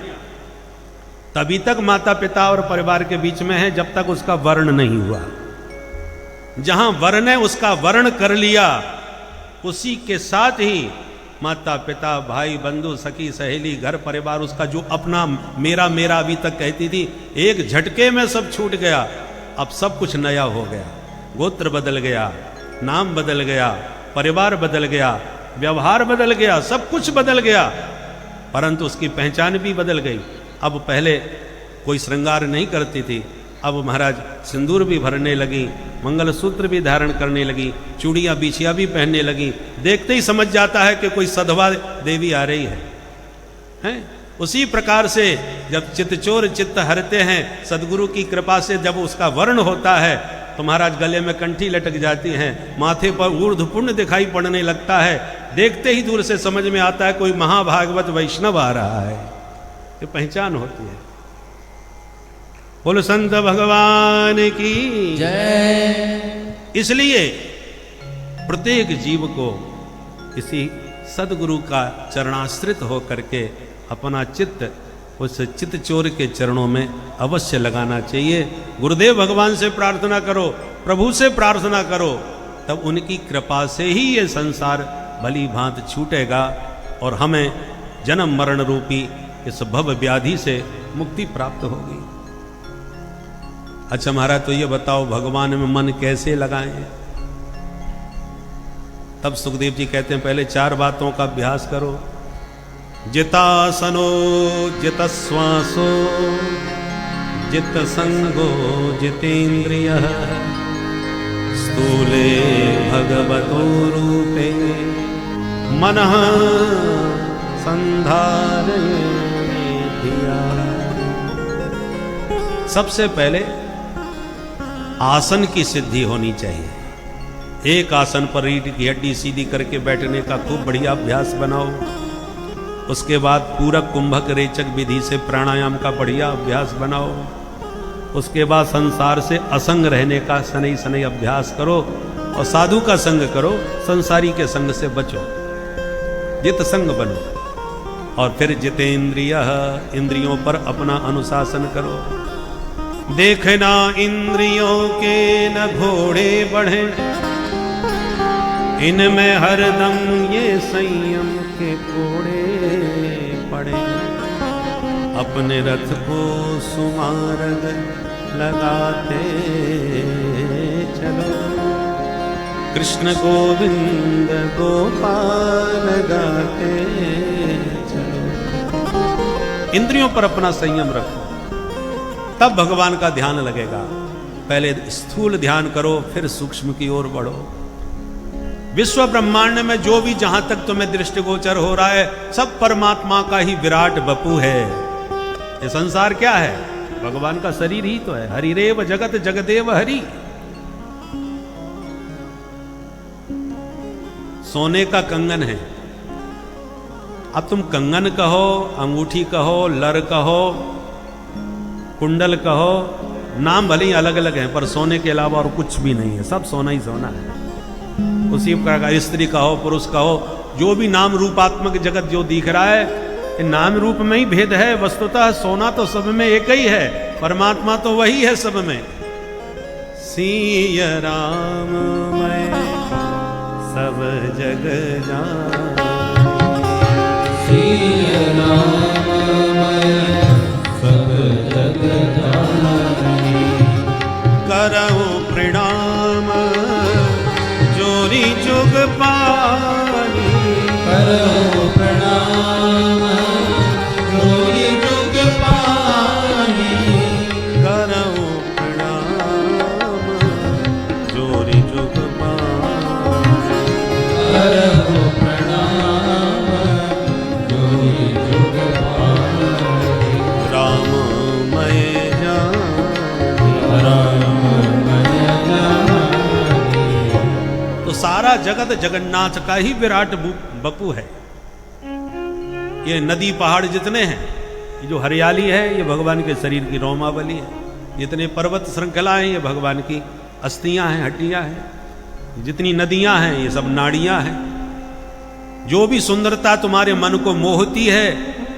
Speaker 2: तभी तक माता पिता और परिवार के बीच में है जब तक उसका वर्ण नहीं हुआ। जहां वर्ण है उसका वर्ण कर लिया, उसी के साथ ही माता पिता भाई बंधु सखी सहेली घर परिवार, उसका जो अपना मेरा मेरा अभी तक कहती थी, एक झटके में सब छूट गया। अब सब कुछ नया हो गया, गोत्र बदल गया, नाम बदल गया, परिवार बदल गया, व्यवहार बदल गया, सब कुछ बदल गया, परंतु उसकी पहचान भी बदल गई। अब पहले कोई श्रृंगार नहीं करती थी, अब महाराज सिंदूर भी भरने लगी, मंगलसूत्र भी धारण करने लगी, चूड़ियाँ बिछिया भी पहनने लगी। देखते ही समझ जाता है कि कोई सधवा देवी आ रही है, हैं? उसी प्रकार से जब चित्तचोर चित्त हरते हैं, सदगुरु की कृपा से जब उसका वर्ण होता है तो महाराज गले में कंठी लटक जाती है, माथे पर ऊर्ध्व पुण्य दिखाई पड़ने लगता है। देखते ही दूर से समझ में आता है कोई महाभागवत वैष्णव आ रहा है, ये पहचान होती है। बोलो संत भगवान की
Speaker 3: जय।
Speaker 2: इसलिए प्रत्येक जीव को किसी सदगुरु का चरणाश्रित होकर के अपना चित्त उस चित्तचोर के चरणों में अवश्य लगाना चाहिए। गुरुदेव भगवान से प्रार्थना करो, प्रभु से प्रार्थना करो, तब उनकी कृपा से ही ये संसार भली भांत छूटेगा और हमें जन्म मरण रूपी इस भव व्याधि से मुक्ति प्राप्त होगी। अच्छा महाराज, तो ये बताओ भगवान में मन कैसे लगाएं? तब सुखदेव जी कहते हैं पहले 4 बातों का अभ्यास करो। जितासनो जितश्वासो जित संगो जितेन्द्रियः स्थूले भगवतो रूपे मनः संधारये धिया। सबसे पहले आसन की सिद्धि होनी चाहिए। एक आसन पर रीढ़ की हड्डी सीधी करके बैठने का खूब बढ़िया अभ्यास बनाओ। उसके बाद पूरक कुंभक रेचक विधि से प्राणायाम का बढ़िया अभ्यास बनाओ। उसके बाद संसार से असंग रहने का शनै शनै अभ्यास करो और साधु का संग करो, संसारी के संग से बचो, जित संग बनो। और फिर जितेंद्रिय, इंद्रियों पर अपना अनुशासन करो। देखना इंद्रियों के न घोड़े बढ़े, इनमें हरदम ये संयम के कोड़े पड़े। अपने रथ को सुमार्ग लगाते चलो, कृष्ण गोविंद गोपाल गाते चलो। इंद्रियों पर अपना संयम रखो, तब भगवान का ध्यान लगेगा। पहले स्थूल ध्यान करो, फिर सूक्ष्म की ओर बढ़ो। विश्व ब्रह्मांड में जो भी जहां तक तुम्हें दृष्टिगोचर हो रहा है, सब परमात्मा का ही विराट बपू है। ये संसार क्या है? भगवान का शरीर ही तो है। हरिरेव जगत जगदेव हरि। सोने का कंगन है, अब तुम कंगन कहो, अंगूठी कहो, लर कहो, कुंडल कहो, नाम भले ही अलग अलग हैं, पर सोने के अलावा और कुछ भी नहीं है, सब सोना ही सोना है। उसी प्रकार स्त्री कहो, पुरुष कहो, जो भी नाम रूपात्मक जगत जो दिख रहा है, नाम रूप में ही भेद है। वस्तुतः सोना तो सब में एक ही है, परमात्मा तो वही है सब में। सिया राम मैं सब जग जान,
Speaker 3: सिया राम मैं सब जग जानी।
Speaker 2: करहु प्रणाम जोरी जुग पानी,
Speaker 3: करहु प्रणाम जोरी जुग पानी।
Speaker 2: करहु प्रणाम जोरी जुग पानी।
Speaker 3: करहु प्रणाम
Speaker 2: जगत जगन्नाथ का ही विराट बपू है। ये नदी पहाड़ जितने हैं, ये जो हरियाली है, ये भगवान के शरीर की रोमावली है। जितने पर्वत श्रृंखलाएं, ये भगवान की अस्थियां हैं, हड्डियां हैं। जितनी नदियां हैं, ये सब नाड़ियां हैं। जो भी सुंदरता तुम्हारे मन को मोहती है,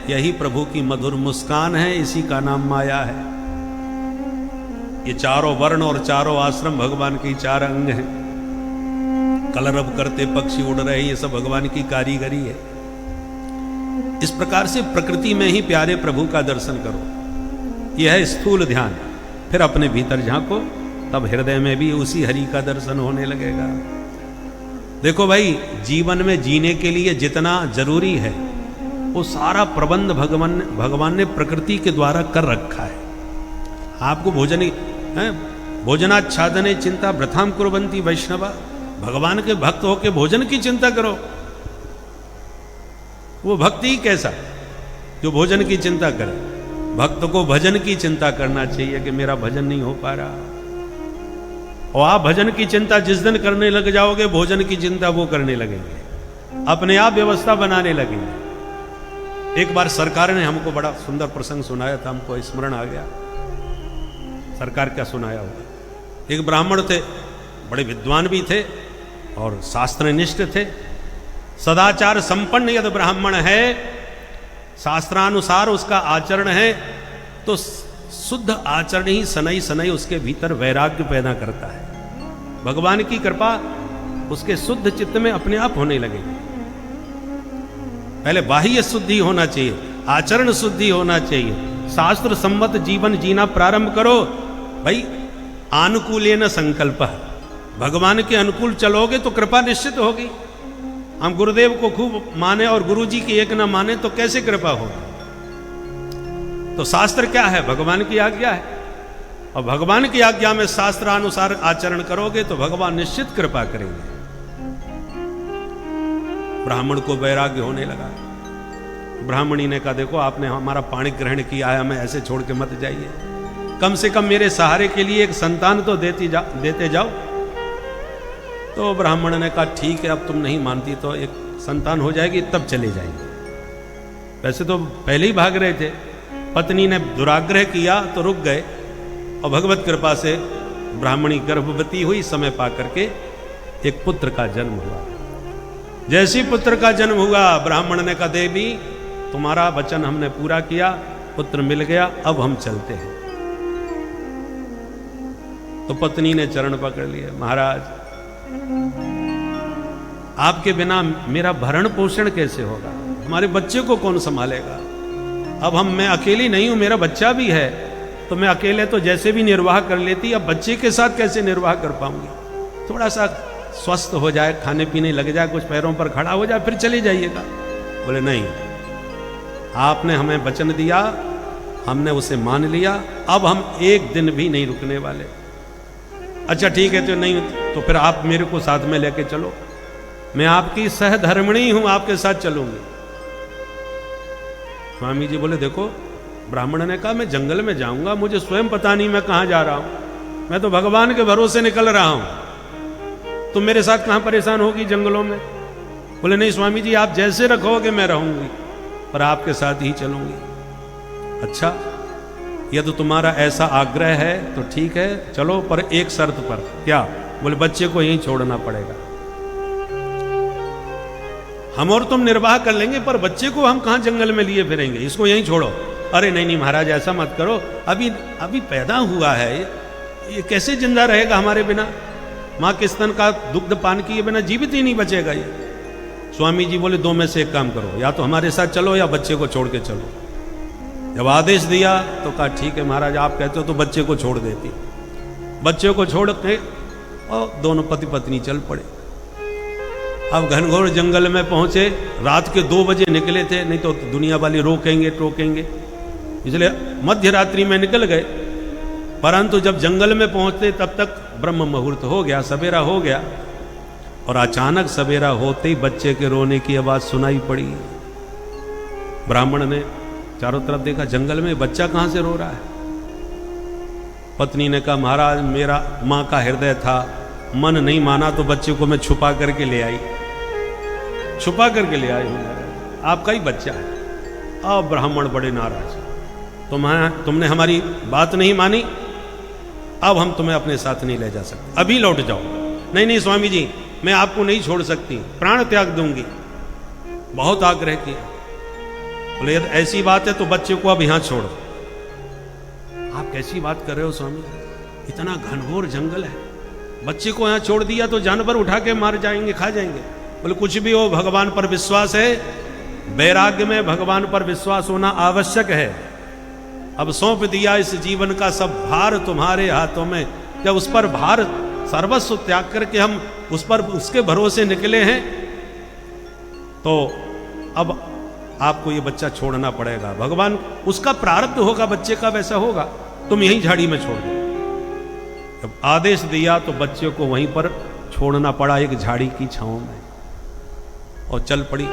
Speaker 2: यही प्रभु की मधुर मुस्कान है, इसी का नाम माया है। ये चारों वर्ण और चारों आश्रम भगवान के 4 अंग हैं। कलरव करते पक्षी उड़ रहे, ये सब भगवान की कारीगरी है। इस प्रकार से प्रकृति में ही प्यारे प्रभु का दर्शन करो। यह है स्थूल ध्यान। फिर अपने भीतर झांको, तब हृदय में भी उसी हरि का दर्शन होने लगेगा। देखो भाई, जीवन में जीने के लिए जितना जरूरी है, वो सारा प्रबंध भगवान ने प्रकृति के द्वारा कर रखा है। आपको भोजनाच्छादने चिंता व्रथाम कुर्वन्ति वैष्णवा। भगवान के भक्त होके भोजन की चिंता करो। वो भक्ति ही कैसा जो भोजन की चिंता करे। भक्त को भजन की चिंता करना चाहिए कि मेरा भजन नहीं हो पा रहा। और आप भजन की चिंता जिस दिन करने लग जाओगे, भोजन की चिंता वो करने लगेंगे, अपने आप व्यवस्था बनाने लगेंगे। एक बार सरकार ने हमको बड़ा सुंदर प्रसंग सुनाया था, हमको स्मरण आ गया। सरकार क्या सुनाया होगा। एक ब्राह्मण थे, बड़े विद्वान भी थे और शास्त्रनिष्ठ थे। सदाचार संपन्न यदि ब्राह्मण है, शास्त्रानुसार उसका आचरण है, तो शुद्ध आचरण ही सनई सनई उसके भीतर वैराग्य पैदा करता है। भगवान की कृपा उसके शुद्ध चित्त में अपने आप होने लगेगी। पहले बाह्य शुद्धि होना चाहिए, आचरण शुद्धि होना चाहिए, शास्त्र सम्मत जीवन जीना प्रारंभ करो। भाई, आनुकूलेन संकल्प, भगवान के अनुकूल चलोगे तो कृपा निश्चित होगी। हम गुरुदेव को खूब माने और गुरुजी की एक न माने तो कैसे कृपा होगी। तो शास्त्र क्या है? भगवान की आज्ञा है। और भगवान की आज्ञा में शास्त्रानुसार आचरण करोगे तो भगवान निश्चित कृपा करेंगे। ब्राह्मण को वैराग्य होने लगा। ब्राह्मणी ने कहा, देखो आपने हमारा पाणी ग्रहण किया है, हमें ऐसे छोड़ के मत जाइए, कम से कम मेरे सहारे के लिए एक संतान तो देते जाओ। तो ब्राह्मण ने कहा, ठीक है, अब तुम नहीं मानती तो एक संतान हो जाएगी, तब चले जाएंगे। वैसे तो पहले ही भाग रहे थे, पत्नी ने दुराग्रह किया तो रुक गए और भगवत कृपा से ब्राह्मणी गर्भवती हुई। समय पा करके एक पुत्र का जन्म हुआ। जैसे ही पुत्र का जन्म हुआ, ब्राह्मण ने कहा, देवी तुम्हारा वचन हमने पूरा किया, पुत्र मिल गया, अब हम चलते हैं। तो पत्नी ने चरण पकड़ लिए, महाराज आपके बिना मेरा भरण पोषण कैसे होगा, हमारे बच्चे को कौन संभालेगा। अब मैं अकेली नहीं हूं, मेरा बच्चा भी है, तो मैं अकेले तो जैसे भी निर्वाह कर लेती, अब बच्चे के साथ कैसे निर्वाह कर पाऊंगी। थोड़ा सा स्वस्थ हो जाए, खाने पीने लग जाए, कुछ पैरों पर खड़ा हो जाए, फिर चले जाइएगा। बोले नहीं, आपने हमें वचन दिया, हमने उसे मान लिया, अब हम एक दिन भी नहीं रुकने वाले। अच्छा ठीक है, तो नहीं तो फिर आप मेरे को साथ में लेके चलो, मैं आपकी सहधर्मिणी हूं, आपके साथ चलूंगी। स्वामी जी बोले, देखो ब्राह्मण ने कहा, मैं जंगल में जाऊंगा, मुझे स्वयं पता नहीं मैं कहां जा रहा हूं, मैं तो भगवान के भरोसे निकल रहा हूं, तुम मेरे साथ कहां परेशान होगी जंगलों में। बोले नहीं स्वामी जी, आप जैसे रखोगे मैं रहूंगी, पर आपके साथ ही चलूंगी। अच्छा, यदि तुम्हारा ऐसा आग्रह है तो ठीक है, चलो, पर एक शर्त पर। क्या? बोले बच्चे को यहीं छोड़ना पड़ेगा। हम और तुम निर्वाह कर लेंगे, पर बच्चे को हम कहां जंगल में लिए फिरेंगे, इसको यहीं छोड़ो। अरे नहीं नहीं महाराज, ऐसा मत करो, अभी पैदा हुआ है, ये कैसे जिंदा रहेगा हमारे बिना, माँ के स्तन का दुग्ध पान किए बिना जीवित ही नहीं बचेगा ये। स्वामी जी बोले, दो में से एक काम करो, या तो हमारे साथ चलो या बच्चे को छोड़ के चलो। जब आदेश दिया तो कहा, ठीक है महाराज, आप कहते हो तो बच्चे को छोड़ देती। बच्चे को छोड़ के और दोनों पति पत्नी चल पड़े। अब घनघोर जंगल में पहुंचे, रात के 2 बजे निकले थे, नहीं तो दुनिया वाले रोकेंगे टोकेंगे, इसलिए मध्य रात्रि में निकल गए। परंतु जब जंगल में पहुंचते तब तक ब्रह्म मुहूर्त हो गया, सवेरा हो गया, और अचानक सवेरा होते ही बच्चे के रोने की आवाज सुनाई पड़ी। ब्राह्मण ने चारों तरफ देखा, जंगल में बच्चा कहां से रो रहा है। पत्नी ने कहा, महाराज मेरा मां का हृदय था मन नहीं माना तो बच्चे को मैं छुपा करके ले आई, छुपा करके ले आई हूँ महाराज, आपका ही बच्चा है। अब ब्राह्मण बड़े नाराज, तुमने हमारी बात नहीं मानी, अब हम तुम्हें अपने साथ नहीं ले जा सकते, अभी लौट जाओ। नहीं नहीं स्वामी जी, मैं आपको नहीं छोड़ सकती, प्राण त्याग दूंगी। बहुत आग्रह किया। बोले यदि ऐसी बात है तो बच्चे को अब यहां छोड़ो। आप कैसी बात कर रहे हो स्वामी, इतना घनघोर जंगल है, बच्चे को यहां छोड़ दिया तो जानवर उठा के मार जाएंगे, खा जाएंगे। बोले कुछ भी हो, भगवान पर विश्वास है, वैराग्य में भगवान पर विश्वास होना आवश्यक है। अब सौंप दिया इस जीवन का सब भार तुम्हारे हाथों में। जब उस पर भार सर्वस्व त्याग करके हम उस पर उसके भरोसे निकले हैं, तो अब आपको ये बच्चा छोड़ना पड़ेगा। भगवान उसका प्रारब्ध होगा, बच्चे का वैसा होगा, तुम यहीं झाड़ी में छोड़ दो। जब आदेश दिया तो बच्चे को वहीं पर छोड़ना पड़ा, एक झाड़ी की छांव में, और चल पड़ी।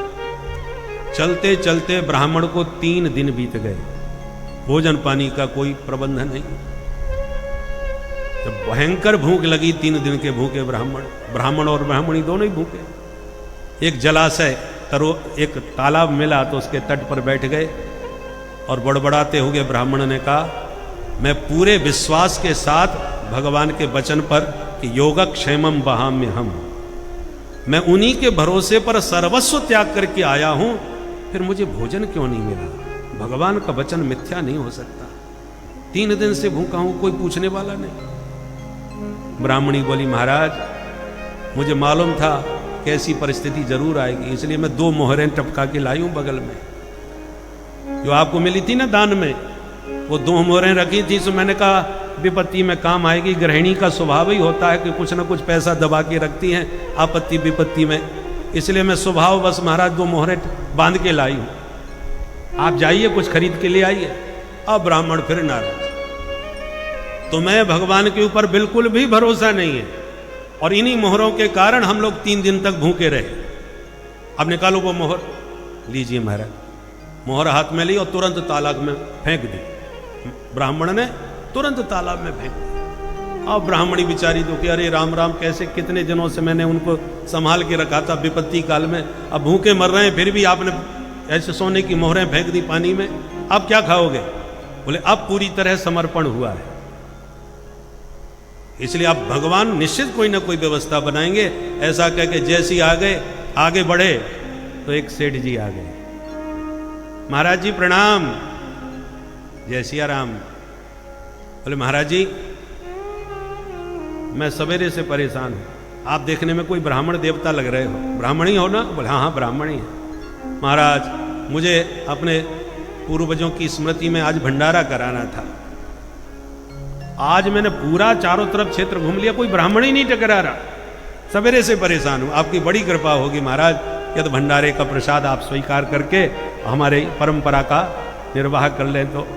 Speaker 2: चलते चलते ब्राह्मण को 3 दिन बीत गए, भोजन पानी का कोई प्रबंध नहीं। जब भयंकर भूख लगी, 3 दिन के भूखे ब्राह्मण और ब्राह्मणी दोनों ही भूखे। एक जलाशय एक तालाब मिला तो उसके तट पर बैठ गए और बड़बड़ाते हुए ब्राह्मण ने कहा, मैं पूरे विश्वास के साथ भगवान के वचन पर कि योगक्षेमम वहाम्य हम, मैं उन्हीं के भरोसे पर सर्वस्व त्याग करके आया हूं, फिर मुझे भोजन क्यों नहीं मिला? भगवान का वचन मिथ्या नहीं हो सकता। 3 दिन से भूखा हूं, कोई पूछने वाला नहीं। ब्राह्मणी बोली, महाराज मुझे मालूम था कैसी परिस्थिति जरूर आएगी, इसलिए मैं 2 मोहरें टपका के लाई हूं बगल में, जो आपको मिली थी ना दान में, वो 2 मोहरें रखी थी। तो मैंने कहा विपत्ति में काम आएगी। गृहिणी का स्वभाव ही होता है कि कुछ ना कुछ पैसा दबा के रखती हैं आपत्ति विपत्ति में, इसलिए मैं स्वभाव बस महाराज 2 मोहरें बांध के लाई हूं, आप जाइए कुछ खरीद के ले आइए। अब ब्राह्मण फिर नाराज, तुम्हें भगवान के ऊपर बिल्कुल भी भरोसा नहीं है, और इन्हीं मोहरों के कारण हम लोग 3 दिन तक भूखे रहे। अब निकालो वो मोहर, लीजिए महाराज। मोहर हाथ में ली और तुरंत तालाब में फेंक दी। ब्राह्मण ने तुरंत तालाब में फेंक दी। अब ब्राह्मणी बेचारी तो कि अरे राम राम, कैसे कितने दिनों से मैंने उनको संभाल के रखा था विपत्ति काल में, अब भूखे मर रहे हैं, फिर भी आपने ऐसे सोने की मोहरें फेंक दी पानी में, अब क्या खाओगे? बोले अब पूरी तरह समर्पण हुआ है, इसलिए आप भगवान निश्चित कोई ना कोई व्यवस्था बनाएंगे। ऐसा कह के जैसी आगे बढ़े तो एक सेठ जी आ गए। महाराज जी प्रणाम। जय सिया राम। बोले महाराज जी मैं सवेरे से परेशान हूं, आप देखने में कोई ब्राह्मण देवता लग रहे हो, ब्राह्मण ही हो ना? बोले हाँ हाँ ब्राह्मण ही है। महाराज मुझे अपने पूर्वजों की स्मृति में आज भंडारा कराना था, आज मैंने पूरा चारों तरफ क्षेत्र घूम लिया, कोई ब्राह्मण ही नहीं टकरा रहा, सवेरे से परेशान हूं, आपकी बड़ी कृपा होगी महाराज, यदि भंडारे का प्रसाद आप स्वीकार करके हमारे परंपरा का निर्वाह कर लें तो।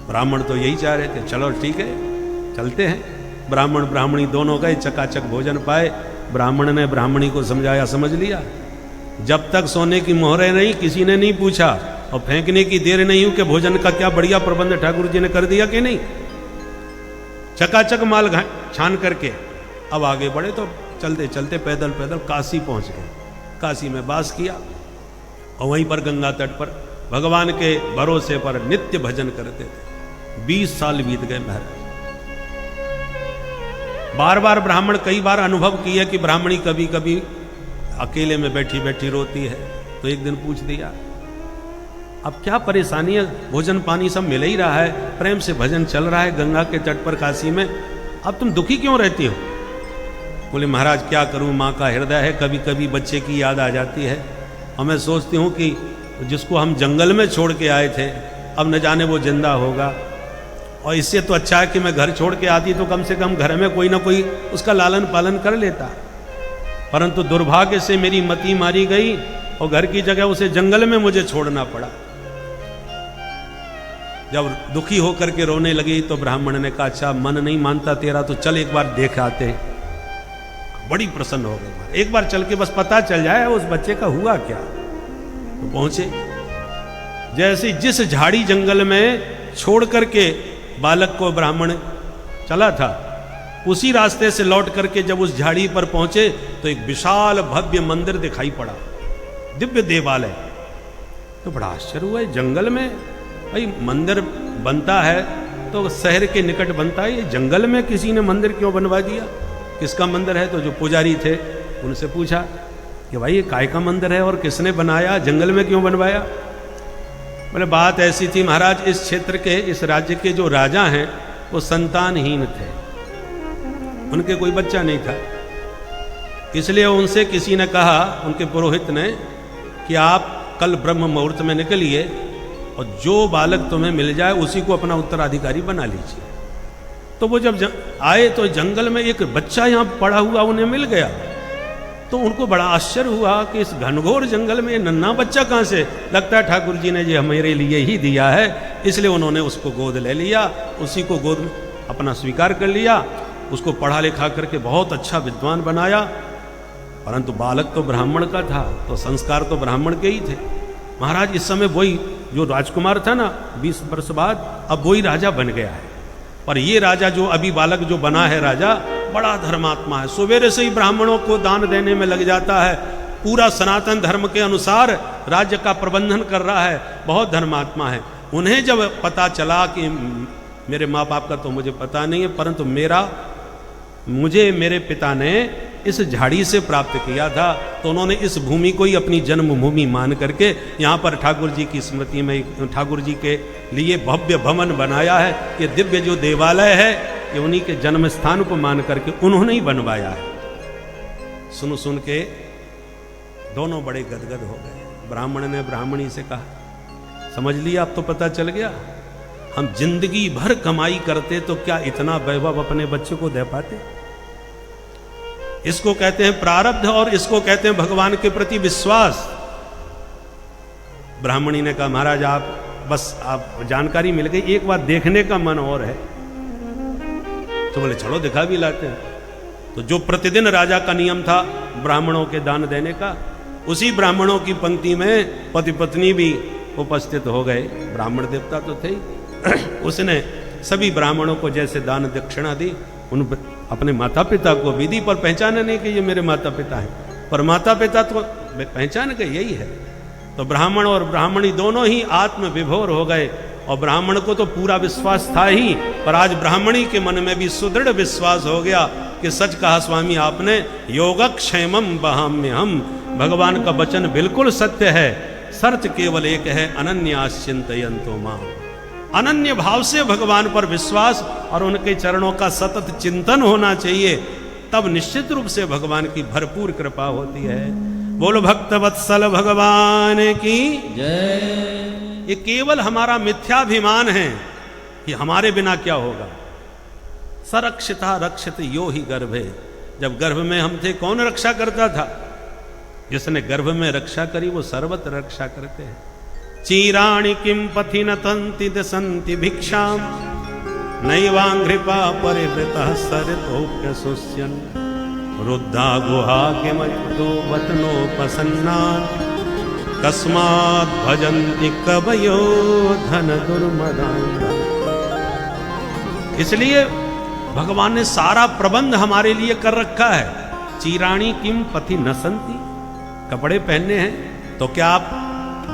Speaker 2: ब्राह्मण तो यही चाह रहे थे, चलो ठीक है चलते हैं। ब्राह्मण ब्राह्मणी दोनों गए, चकाचक भोजन पाए। ब्राह्मण ने ब्राह्मणी को समझाया, समझ लिया, जब तक सोने की मोहरें नहीं किसी ने नहीं पूछा और फेंकने की देर नहीं हुई कि भोजन का क्या बढ़िया प्रबंध ठाकुर जी ने कर दिया कि नहीं। चकाचक माल छान करके अब आगे बढ़े तो चलते चलते पैदल पैदल काशी पहुंच गए। काशी में वास किया और वहीं पर गंगा तट पर भगवान के भरोसे पर नित्य भजन करते थे। 20 साल बीत गए महाराज। बार बार ब्राह्मण कई बार अनुभव किया कि ब्राह्मणी कभी कभी अकेले में बैठी बैठी रोती है, तो एक दिन पूछ दिया अब क्या परेशानी है, भोजन पानी सब मिल ही रहा है, प्रेम से भजन चल रहा है गंगा के तट पर काशी में, अब तुम दुखी क्यों रहती हो? बोले महाराज क्या करूं, माँ का हृदय है, कभी कभी बच्चे की याद आ जाती है और मैं सोचती हूँ कि जिसको हम जंगल में छोड़ के आए थे अब न जाने वो जिंदा होगा, और इससे तो अच्छा है कि मैं घर छोड़ के आती तो कम से कम घर में कोई ना कोई उसका लालन पालन कर लेता, परंतु दुर्भाग्य से मेरी मति मारी गई और घर की जगह उसे जंगल में मुझे छोड़ना पड़ा। जब दुखी होकर के रोने लगी तो ब्राह्मण ने कहा अच्छा मन नहीं मानता तेरा तो चल एक बार देख आते हैं। बड़ी प्रसन्न हो गई, एक बार चल के बस पता चल जाए उस बच्चे का हुआ क्या। तो पहुंचे, जैसे जिस झाड़ी जंगल में छोड़ करके बालक को ब्राह्मण चला था उसी रास्ते से लौट करके जब उस झाड़ी पर पहुंचे तो एक विशाल भव्य मंदिर दिखाई पड़ा, दिव्य देवालय। तो बड़ा आश्चर्य हुआ, जंगल में भाई मंदिर बनता है तो शहर के निकट बनता है, ये जंगल में किसी ने मंदिर क्यों बनवा दिया, किसका मंदिर है? तो जो पुजारी थे उनसे पूछा कि भाई ये काय का मंदिर है और किसने बनाया, जंगल में क्यों बनवाया? बोले बात ऐसी थी महाराज, इस क्षेत्र के, इस राज्य के जो राजा हैं वो संतानहीन थे, उनके कोई बच्चा नहीं था, इसलिए उनसे किसी ने कहा, उनके पुरोहित ने, कि आप कल ब्रह्म मुहूर्त में निकलिए और जो बालक तुम्हें मिल जाए उसी को अपना उत्तराधिकारी बना लीजिए। तो वो जब आए तो जंगल में एक बच्चा यहाँ पड़ा हुआ उन्हें मिल गया। तो उनको बड़ा आश्चर्य हुआ कि इस घनघोर जंगल में नन्हा बच्चा कहाँ से, लगता है ठाकुर जी ने ये मेरे लिए ही दिया है, इसलिए उन्होंने उसको गोद ले लिया, उसी को गोद में अपना स्वीकार कर लिया, उसको पढ़ा लिखा करके बहुत अच्छा विद्वान बनाया। परंतु बालक तो ब्राह्मण का था, तो संस्कार तो ब्राह्मण के ही थे। महाराज इस समय वही जो राजकुमार था ना, 20 वर्ष बाद अब वही राजा बन गया है। पर ये राजा जो अभी बालक जो बना है राजा, बड़ा धर्मात्मा है, सवेरे से ही ब्राह्मणों को दान देने में लग जाता है, पूरा सनातन धर्म के अनुसार राज्य का प्रबंधन कर रहा है, बहुत धर्मात्मा है। उन्हें जब पता चला कि मेरे माँ बाप का तो मुझे पता नहीं है, परंतु मुझे मेरे पिता ने इस झाड़ी से प्राप्त किया था, तो उन्होंने इस भूमि को ही अपनी जन्मभूमि मान करके यहाँ पर ठाकुर जी की स्मृति में, ठाकुर जी के लिए भव्य भवन बनाया है। ये दिव्य जो देवालय है ये उन्हीं के जन्म स्थान को मान करके उन्होंने ही बनवाया है। सुन के दोनों बड़े गदगद हो गए। ब्राह्मण ने ब्राह्मणी से कहा, समझ लिया, अब तो पता चल गया, हम जिंदगी भर कमाई करते तो क्या इतना वैभव अपने बच्चे को दे पाते? इसको कहते हैं प्रारब्ध और इसको कहते हैं भगवान के प्रति विश्वास। ब्राह्मणी ने कहा, महाराज आप जानकारी मिल गई, एक बार देखने का मन और है। तो बोले चलो दिखा भी लाते हैं। तो जो प्रतिदिन राजा का नियम था ब्राह्मणों के दान देने का, उसी ब्राह्मणों की पंक्ति में पति पत्नी भी उपस्थित हो गए। ब्राह्मण देवता तो थे ही। उसने सभी ब्राह्मणों को जैसे दान दक्षिणा दी, उन अपने माता पिता को भी दी, पर पहचाने नहीं कि ये मेरे माता पिता हैं, पर माता पिता तो पहचान के यही है। तो ब्राह्मण और ब्राह्मणी दोनों ही आत्म विभोर हो गए। और ब्राह्मण को तो पूरा विश्वास था ही, पर आज ब्राह्मणी के मन में भी सुदृढ़ विश्वास हो गया कि सच कहा स्वामी आपने, योगक्षेमम वहाम्यहम, भगवान का वचन बिल्कुल सत्य है, शर्त केवल एक है, अनन्याश्चिंतयन्तो माम। अनन्य भाव से भगवान पर विश्वास और उनके चरणों का सतत चिंतन होना चाहिए, तब निश्चित रूप से भगवान की भरपूर कृपा होती है। बोलो भक्त वत्सल भगवान की
Speaker 3: जय।
Speaker 2: ये केवल हमारा मिथ्याभिमान है कि हमारे बिना क्या होगा। सरक्षिता रक्षित यो ही गर्भे, जब गर्भ में हम थे कौन रक्षा करता था? जिसने गर्भ में रक्षा करी वो सर्वत्र रक्षा करते हैं। चीराणि किम पथि न तंति दसंति भिक्षाम, नैवांघ्रिपा परिवृतः सरितोप्य सुस्यन्, रुद्धा गुहा किमतो वतनोपसन्नान्, कस्मात् भजन्ति कवयो धन दुर्मदान्। इसलिए भगवान ने सारा प्रबंध हमारे लिए कर रखा है। चीराणी किम पथि न संति, कपड़े पहनने हैं तो क्या आप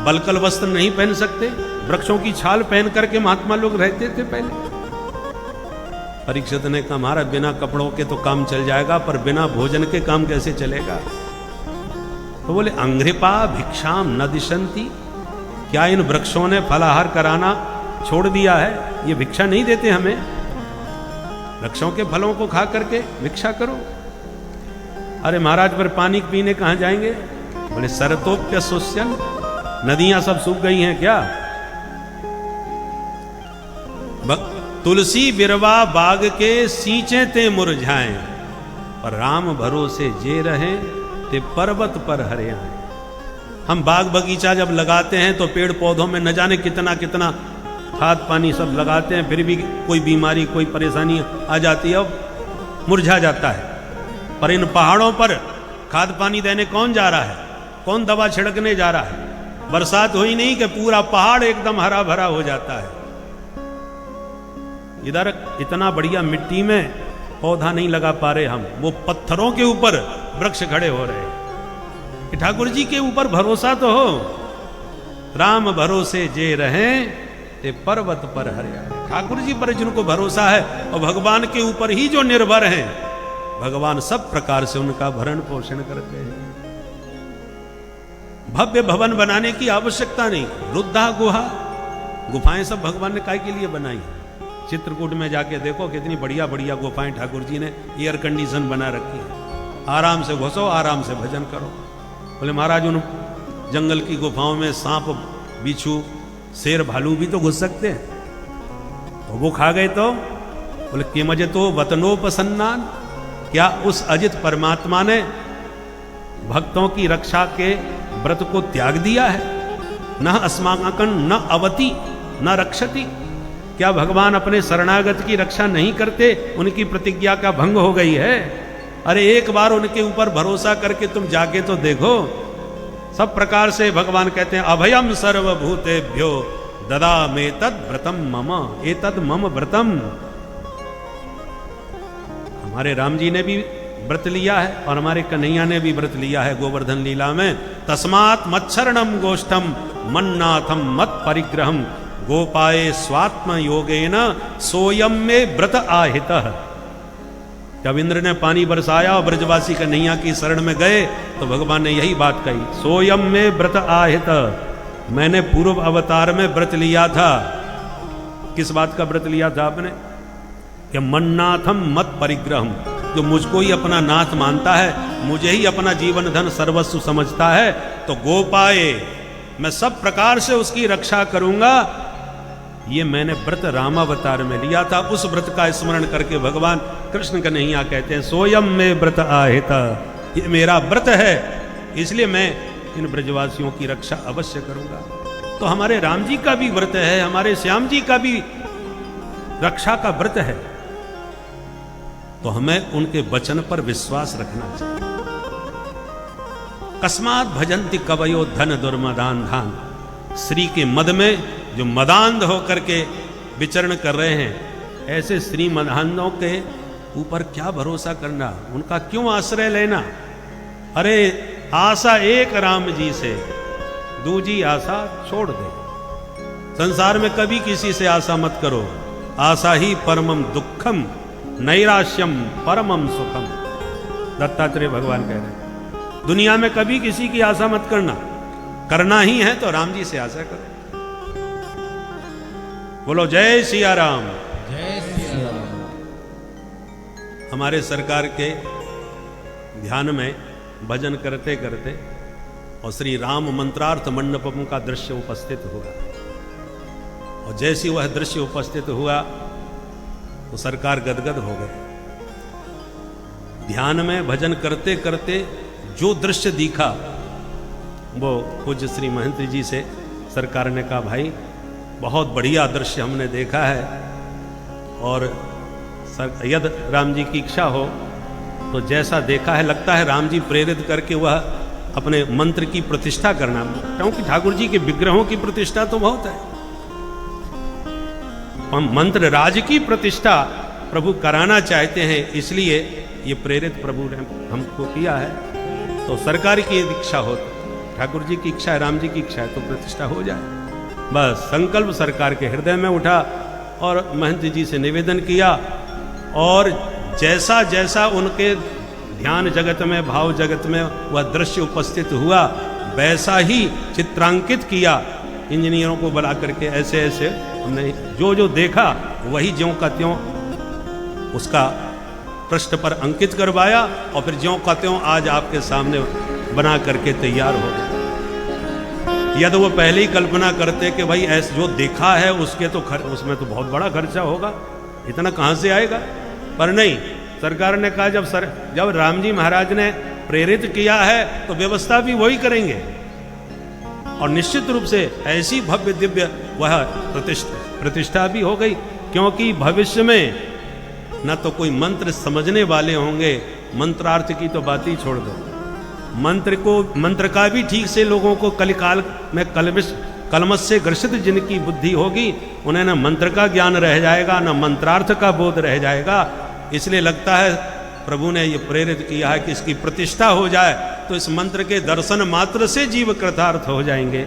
Speaker 2: बलकल वस्त्र नहीं पहन सकते? वृक्षों की छाल पहन करके महात्मा लोग रहते थे पहले। परीक्षित ने कहा, महाराज बिना कपड़ों के तो काम चल जाएगा, पर बिना भोजन के काम कैसे चलेगा? तो बोले अंघ्रिपा भिक्षाम न दिशंति, क्या इन वृक्षों ने फलाहार कराना छोड़ दिया है? ये भिक्षा नहीं देते हमें, वृक्षों के फलों को खा करके भिक्षा करो। अरे महाराज पर पानी पीने कहां जाएंगे? बोले सरतोप्य सुस्यन, नदियां सब सूख गई हैं क्या? तुलसी बिरवा बाग के सींचे ते मुरझाएं, पर राम भरोसे जे रहे ते पर्वत पर हरे आए। हम बाग बगीचा जब लगाते हैं तो पेड़ पौधों में न जाने कितना कितना खाद पानी सब लगाते हैं, फिर भी कोई बीमारी कोई परेशानी आ जाती है, मुरझा जाता है। पर इन पहाड़ों पर खाद पानी देने कौन जा रहा है? कौन दवा छिड़कने जा रहा है? बरसात हुई नहीं कि पूरा पहाड़ एकदम हरा भरा हो जाता है। इधर इतना बढ़िया मिट्टी में पौधा नहीं लगा पा रहे हम, वो पत्थरों के ऊपर वृक्ष खड़े हो रहे हैं। कि ठाकुर जी के ऊपर भरोसा तो हो। राम भरोसे जे रहें ते पर्वत पर हरियाए। ठाकुर जी पर जिनको भरोसा है और भगवान के ऊपर ही जो निर्भर हैं, भगवान सब प्रकार से उनका भरण पोषण करते हैं। भव्य भवन बनाने की आवश्यकता नहीं। रुद्धा गुहा, गुफाएं सब भगवान ने काय के लिए बनाई। चित्रकूट में जाके देखो कितनी बढ़िया बढ़िया गुफाएं ठाकुर जी ने एयर कंडीशन बना रखी है। आराम से घुसो, आराम से भजन करो। बोले महाराज उन जंगल की गुफाओं में सांप, बिच्छू, शेर, भालू भी तो घुस सकते हैं, तो वो खा गए तो? बोले कि मजे तो वतनोपसन्नान, क्या उस अजित परमात्मा ने भक्तों की रक्षा के व्रत को त्याग दिया है? न अस्माकं न अवति न रक्षति। क्या भगवान अपने शरणागत की रक्षा नहीं करते? उनकी प्रतिज्ञा का भंग हो गई है। अरे एक बार उनके ऊपर भरोसा करके तुम जाके तो देखो। सब प्रकार से भगवान कहते हैं अभयम सर्वभूतेभ्यो ददामे तद व्रतम मम एतद मम व्रतम। हमारे राम जी ने भी व्रत लिया है और हमारे कन्हैया ने भी व्रत लिया है गोवर्धन लीला में। तस्मात् मच्छरणम गोष्ठम मन्नाथम मत परिग्रहम गोपाए स्वात्म योगेन सोयम में व्रत आहितः। जब इंद्र ने पानी बरसाया और ब्रजवासी कन्हैया की शरण में गए तो भगवान ने यही बात कही, सोयम में व्रत आहितः। मैंने पूर्व अवतार में व्रत लिया था। किस बात का व्रत लिया था आपने? कि मन्नाथम मत परिग्रहम, जो मुझको ही अपना नाथ मानता है, मुझे ही अपना जीवन धन सर्वस्व समझता है, तो गोपाए, मैं सब प्रकार से उसकी रक्षा करूंगा। ये मैंने व्रत रामावतार में लिया था। उस व्रत का स्मरण करके भगवान कृष्ण कन्हैया कहते हैं सोयम में व्रत आहिता, ये मेरा व्रत है, इसलिए मैं इन ब्रजवासियों की रक्षा अवश्य करूंगा। तो हमारे राम जी का भी व्रत है, हमारे श्याम जी का भी रक्षा का व्रत है, तो हमें उनके वचन पर विश्वास रखना चाहिए। कस्मात् भजन्ति कवयो धन दुर्मदान धान। श्री के मद में जो मदान्ध होकर के विचरण कर रहे हैं, ऐसे श्री मदान्धों के ऊपर क्या भरोसा करना, उनका क्यों आश्रय लेना? अरे आशा एक राम जी से, दूजी आशा छोड़ दे। संसार में कभी किसी से आशा मत करो। आशा ही परमम दुखम नैराश्यम परमम सुखम। दत्तात्रेय भगवान कह रहे हैं दुनिया में कभी किसी की आशा मत करना, करना ही है तो राम जी से आशा करो। बोलो जय सिया राम।
Speaker 3: जय श्री राम।
Speaker 2: हमारे सरकार के ध्यान में भजन करते करते और श्री राम मंत्रार्थ मंडपम का दृश्य उपस्थित हुआ, और जैसी वह दृश्य उपस्थित हुआ तो सरकार गदगद हो गए। ध्यान में भजन करते करते जो दृश्य दिखा, वो पूज्य श्री महंत जी से सरकार ने कहा भाई बहुत बढ़िया दृश्य हमने देखा है, और यदि राम जी की इच्छा हो तो जैसा देखा है लगता है राम जी प्रेरित करके वह अपने मंत्र की प्रतिष्ठा करना, क्योंकि ठाकुर जी के विग्रहों की प्रतिष्ठा तो बहुत है, हम मंत्र राज की प्रतिष्ठा प्रभु कराना चाहते हैं, इसलिए ये प्रेरित प्रभु ने हमको किया है। तो सरकार की इच्छा हो, ठाकुर जी की इच्छा है, राम जी की इच्छा है तो प्रतिष्ठा हो जाए। बस संकल्प सरकार के हृदय में उठा और महंत जी से निवेदन किया, और जैसा जैसा उनके ध्यान जगत में, भाव जगत में वह दृश्य उपस्थित हुआ, वैसा ही चित्रांकित किया। इंजीनियरों को बुला करके ऐसे ऐसे हमने जो जो देखा वही ज्यों का त्यों उसका पृष्ठ पर अंकित करवाया, और फिर ज्यों का त्यों आज आपके सामने बना करके तैयार हो गए। यदि वो पहले ही कल्पना करते कि भाई ऐसे जो देखा है उसके तो उसमें तो बहुत बड़ा खर्चा होगा, इतना कहाँ से आएगा, पर नहीं, सरकार ने कहा जब राम जी महाराज ने प्रेरित किया है तो व्यवस्था भी वही करेंगे, और निश्चित रूप से ऐसी भव्य दिव्य वह प्रतिष्ठा भी हो गई। क्योंकि भविष्य में न तो कोई मंत्र समझने वाले होंगे, मंत्रार्थ की तो बात ही छोड़ दो, मंत्र का भी ठीक से लोगों को कलिकाल में कलमश से ग्रसित जिनकी बुद्धि होगी, उन्हें न मंत्र का ज्ञान रह जाएगा, न मंत्रार्थ का बोध रह जाएगा। इसलिए लगता है प्रभु ने ये प्रेरित किया है कि इसकी प्रतिष्ठा हो जाए तो इस मंत्र के दर्शन मात्र से जीव कृतार्थ हो जाएंगे।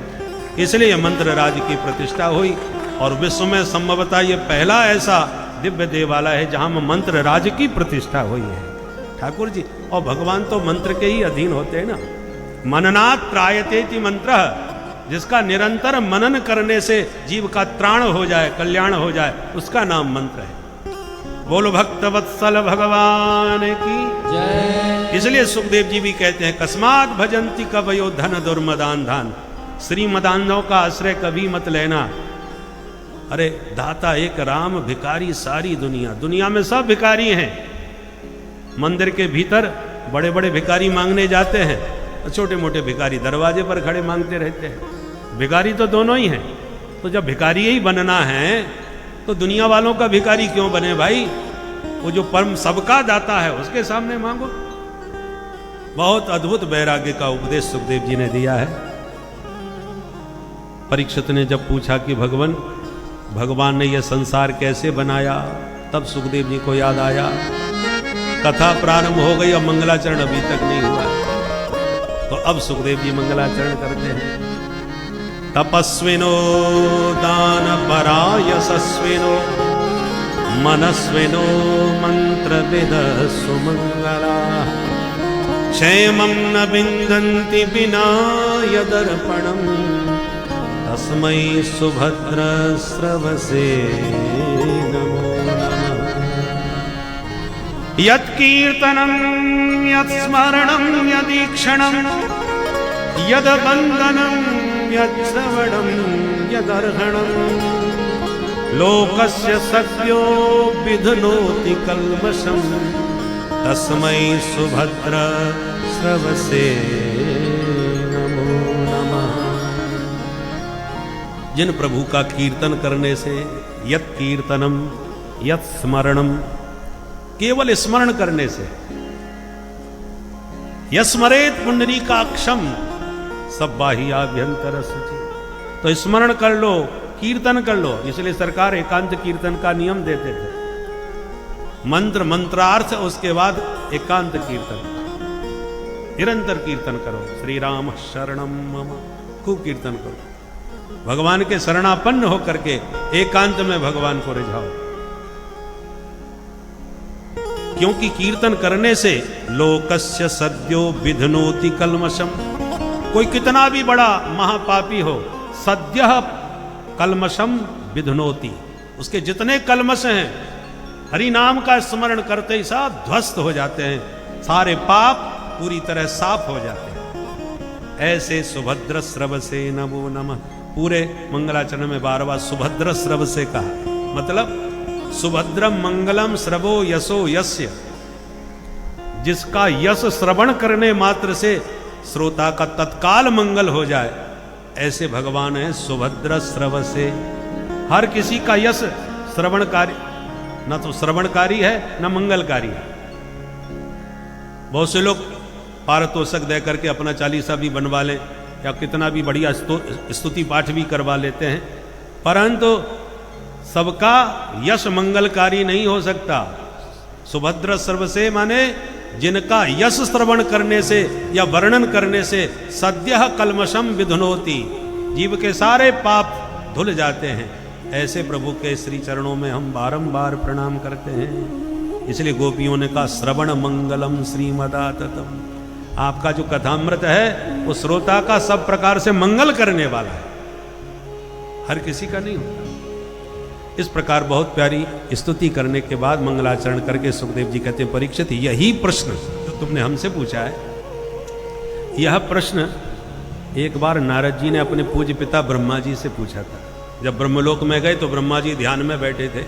Speaker 2: इसलिए यह मंत्र राज की प्रतिष्ठा हुई और विश्व में संभवतः ये पहला ऐसा दिव्य देवालय है जहां मंत्र राज की प्रतिष्ठा हुई है ठाकुर जी। और भगवान तो मंत्र के ही अधीन होते हैं ना। मननात् त्रायतेति मंत्र, जिसका निरंतर मनन करने से जीव का त्राण हो जाए, कल्याण हो जाए, उसका नाम मंत्र है। बोलो भक्त वत्सल भगवान की
Speaker 3: जय।
Speaker 2: इसलिए सुखदेव जी भी कहते हैं कस्मात् भजंती कवयो धन दुर्मदान धान। श्रीमदानों का आश्रय कभी मत लेना। अरे दाता एक राम, भिखारी सारी दुनिया। दुनिया में सब भिखारी हैं। मंदिर के भीतर बड़े बड़े भिखारी मांगने जाते हैं, छोटे मोटे भिखारी दरवाजे पर खड़े मांगते रहते हैं। भिखारी तो दोनों ही हैं। तो जब भिखारी ही बनना है तो दुनिया वालों का भिखारी क्यों बने भाई? वो जो परम सबका दाता है उसके सामने मांगो। बहुत अद्भुत वैराग्य का उपदेश सुखदेव जी ने दिया है। परीक्षित ने जब पूछा कि भगवान ने यह संसार कैसे बनाया, तब सुखदेव जी को याद आया। कथा प्रारंभ हो गई और मंगलाचरण अभी तक नहीं हुआ, तो अब सुखदेव जी मंगलाचरण करते हैं। तपस्विनो दान परायशस्विनो मनस्विनो मंत्रविद सुमंगला क्षेमं न विन्दन्ति विना यदर्पणम् तस्मै सुभद्र स्रवसे नमो नमः। यत्कीर्तनं यत्स्मरणं यदीक्षणं यद्वन्दनं यत्श्रवणं यदर्हणं लोकस्य सद्यो विधुनोति कल्मषं तस्मै सुभद्र स्रवसे नमो नमः। जिन प्रभु का कीर्तन करने से यत् कीर्तनम यत् स्मरणम, केवल स्मरण करने से, यस्मरेत पुंडरीकाक्षम सब बाह्याभ्यंतर शुचि, तो स्मरण कर लो, कीर्तन कर लो। इसलिए सरकार एकांत कीर्तन का नियम देते थे। मंत्र मंत्रार्थ, उसके बाद एकांत कीर्तन, निरंतर कीर्तन करो। श्री राम शरणम मम, खूब कीर्तन करो। भगवान के शरणापन्न होकर के एकांत में भगवान को रिझाओ, क्योंकि कीर्तन करने से लोकस्य सद्यो विधनोति कल्मषम। कोई कितना भी बड़ा महापापी हो, सद्यः कल्मषम विधनोति, उसके जितने कल्मष हैं हरि नाम का स्मरण करते ही सब ध्वस्त हो जाते हैं, सारे पाप पूरी तरह साफ हो जाते हैं। ऐसे सुभद्र स्रव से नमो नमः। पूरे मंगलाचरण में 12वां सुभद्र स्रव से कहा, मतलब सुभद्रम मंगलम श्रवो यशो यस्य, जिसका यश श्रवण करने मात्र से श्रोता का तत्काल मंगल हो जाए, ऐसे भगवान है सुभद्र स्रव से। हर किसी का यश श्रवणकारी, न तो श्रवणकारी है न मंगलकारी है। बहुत से लोग पारितोषिक दे करके अपना चालीसा भी बनवा लें या कितना भी बढ़िया स्तुति पाठ भी करवा लेते हैं, परंतु सबका यश मंगलकारी नहीं हो सकता। सुभद्र सर्व से माने जिनका यश श्रवण करने से या वर्णन करने से सद्यः कल्मषम विधुनोति, जीव के सारे पाप धुल जाते हैं। ऐसे प्रभु के श्री चरणों में हम बारंबार प्रणाम करते हैं। इसलिए गोपियों ने कहा श्रवण मंगलम श्रीमदाततम। आपका जो कथामृत है वो श्रोता का सब प्रकार से मंगल करने वाला है, हर किसी का नहीं होता। इस प्रकार बहुत प्यारी स्तुति करने के बाद मंगलाचरण करके सुखदेव जी कहते हैं, परीक्षित यही प्रश्न जो तुमने हमसे पूछा है, यह प्रश्न एक बार नारद जी ने अपने पूज्य पिता ब्रह्मा जी से पूछा था। जब ब्रह्मलोक में गए तो ब्रह्मा जी ध्यान में बैठे थे,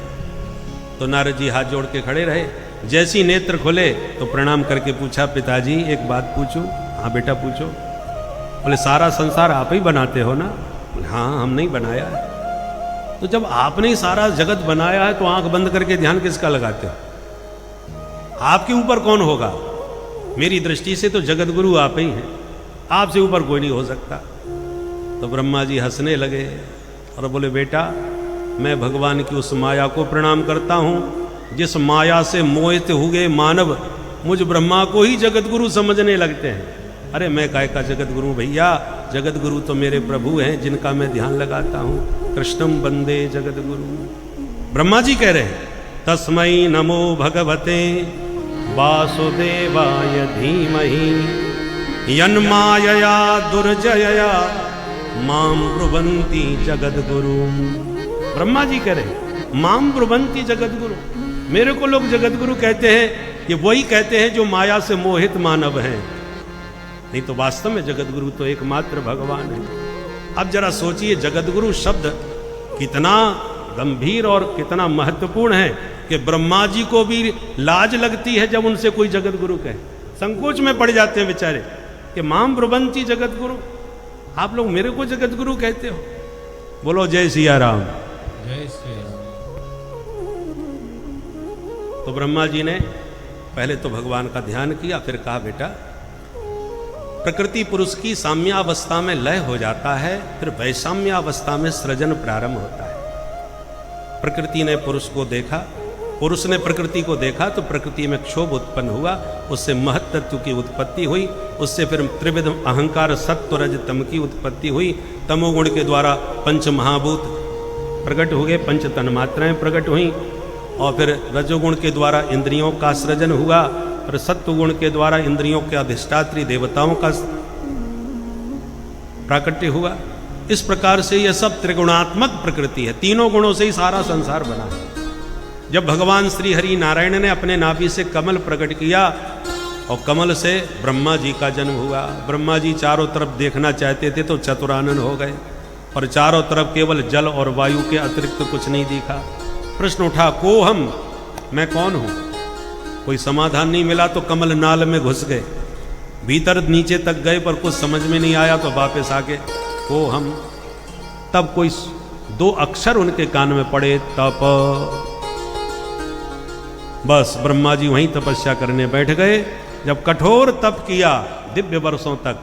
Speaker 2: तो नारद जी हाथ जोड़ के खड़े रहे। जैसी नेत्र खुले तो प्रणाम करके पूछा, पिताजी एक बात पूछूं? हाँ बेटा पूछो। बोले सारा संसार आप ही बनाते हो ना? बोले हाँ, हम नहीं बनाया है। तो जब आपने ही सारा जगत बनाया है तो आंख बंद करके ध्यान किसका लगाते हो? आपके ऊपर कौन होगा? मेरी दृष्टि से तो जगत गुरु आप ही हैं, आपसे ऊपर कोई नहीं हो सकता। तो ब्रह्मा जी हंसने लगे और बोले बेटा, मैं भगवान की उस माया को प्रणाम करता हूं जिस माया से मोहित हुए मानव मुझ ब्रह्मा को ही जगत गुरु समझने लगते हैं। अरे मैं काय का जगत गुरु भैया, जगत गुरु तो मेरे प्रभु हैं जिनका मैं ध्यान लगाता हूँ। कृष्णम वंदे जगत गुरु। ब्रह्मा जी कह रहे हैं तस्मै नमो भगवते वासुदेवाय धीमहि यन्मायया दुर्जयया माम ब्रुवन्ति जगत गुरु। ब्रह्मा जी कह रहे हैं माम ब्रुवन्ति जगत गुरु, मेरे को लोग जगत गुरु कहते हैं, ये वही कहते हैं जो माया से मोहित मानव हैं, नहीं तो वास्तव में जगत गुरु तो एकमात्र भगवान है। अब जरा सोचिए जगत गुरु शब्द कितना गंभीर और कितना महत्वपूर्ण है कि ब्रह्मा जी को भी लाज लगती है जब उनसे कोई जगत गुरु कहे, संकोच में पड़ जाते हैं बेचारे कि माम ब्रुवन्ति जगत गुरु, आप लोग मेरे को जगत गुरु कहते हो। बोलो जय सिया राम।
Speaker 3: जय श्री राम।
Speaker 2: तो ब्रह्मा जी ने पहले तो भगवान का ध्यान किया, फिर कहा बेटा प्रकृति पुरुष की साम्यावस्था में लय हो जाता है, फिर वैषम्यावस्था में सृजन प्रारंभ होता है। प्रकृति ने पुरुष को देखा, पुरुष ने प्रकृति को देखा तो प्रकृति में क्षोभ उत्पन्न हुआ, उससे महत तत्व की उत्पत्ति हुई, उससे फिर त्रिविध अहंकार सत्व रज तम की उत्पत्ति हुई। तमोगुण के द्वारा पंच महाभूत प्रकट हो गए, पंच तन्मात्राएं प्रकट हुई, और फिर रजोगुण के द्वारा इंद्रियों का सृजन हुआ, और सत्व गुण के द्वारा इंद्रियों के अधिष्ठात्री देवताओं का प्राकट्य हुआ। इस प्रकार से यह सब त्रिगुणात्मक प्रकृति है, तीनों गुणों से ही सारा संसार बना है। जब भगवान श्री हरि नारायण ने अपने नाभि से कमल प्रकट किया और कमल से ब्रह्मा जी का जन्म हुआ, ब्रह्मा जी चारों तरफ देखना चाहते थे तो चतुरानन हो गए, और चारों तरफ केवल जल और वायु के अतिरिक्त कुछ नहीं दिखा। प्रश्न उठा को हम, मैं कौन हूं? कोई समाधान नहीं मिला तो कमल नाल में घुस गए, भीतर नीचे तक गए पर कुछ समझ में नहीं आया तो वापस आके को हम। तब कोई दो अक्षर उनके कान में पड़े, तप। बस ब्रह्मा जी वहीं तपस्या करने बैठ गए। जब कठोर तप किया दिव्य वर्षों तक,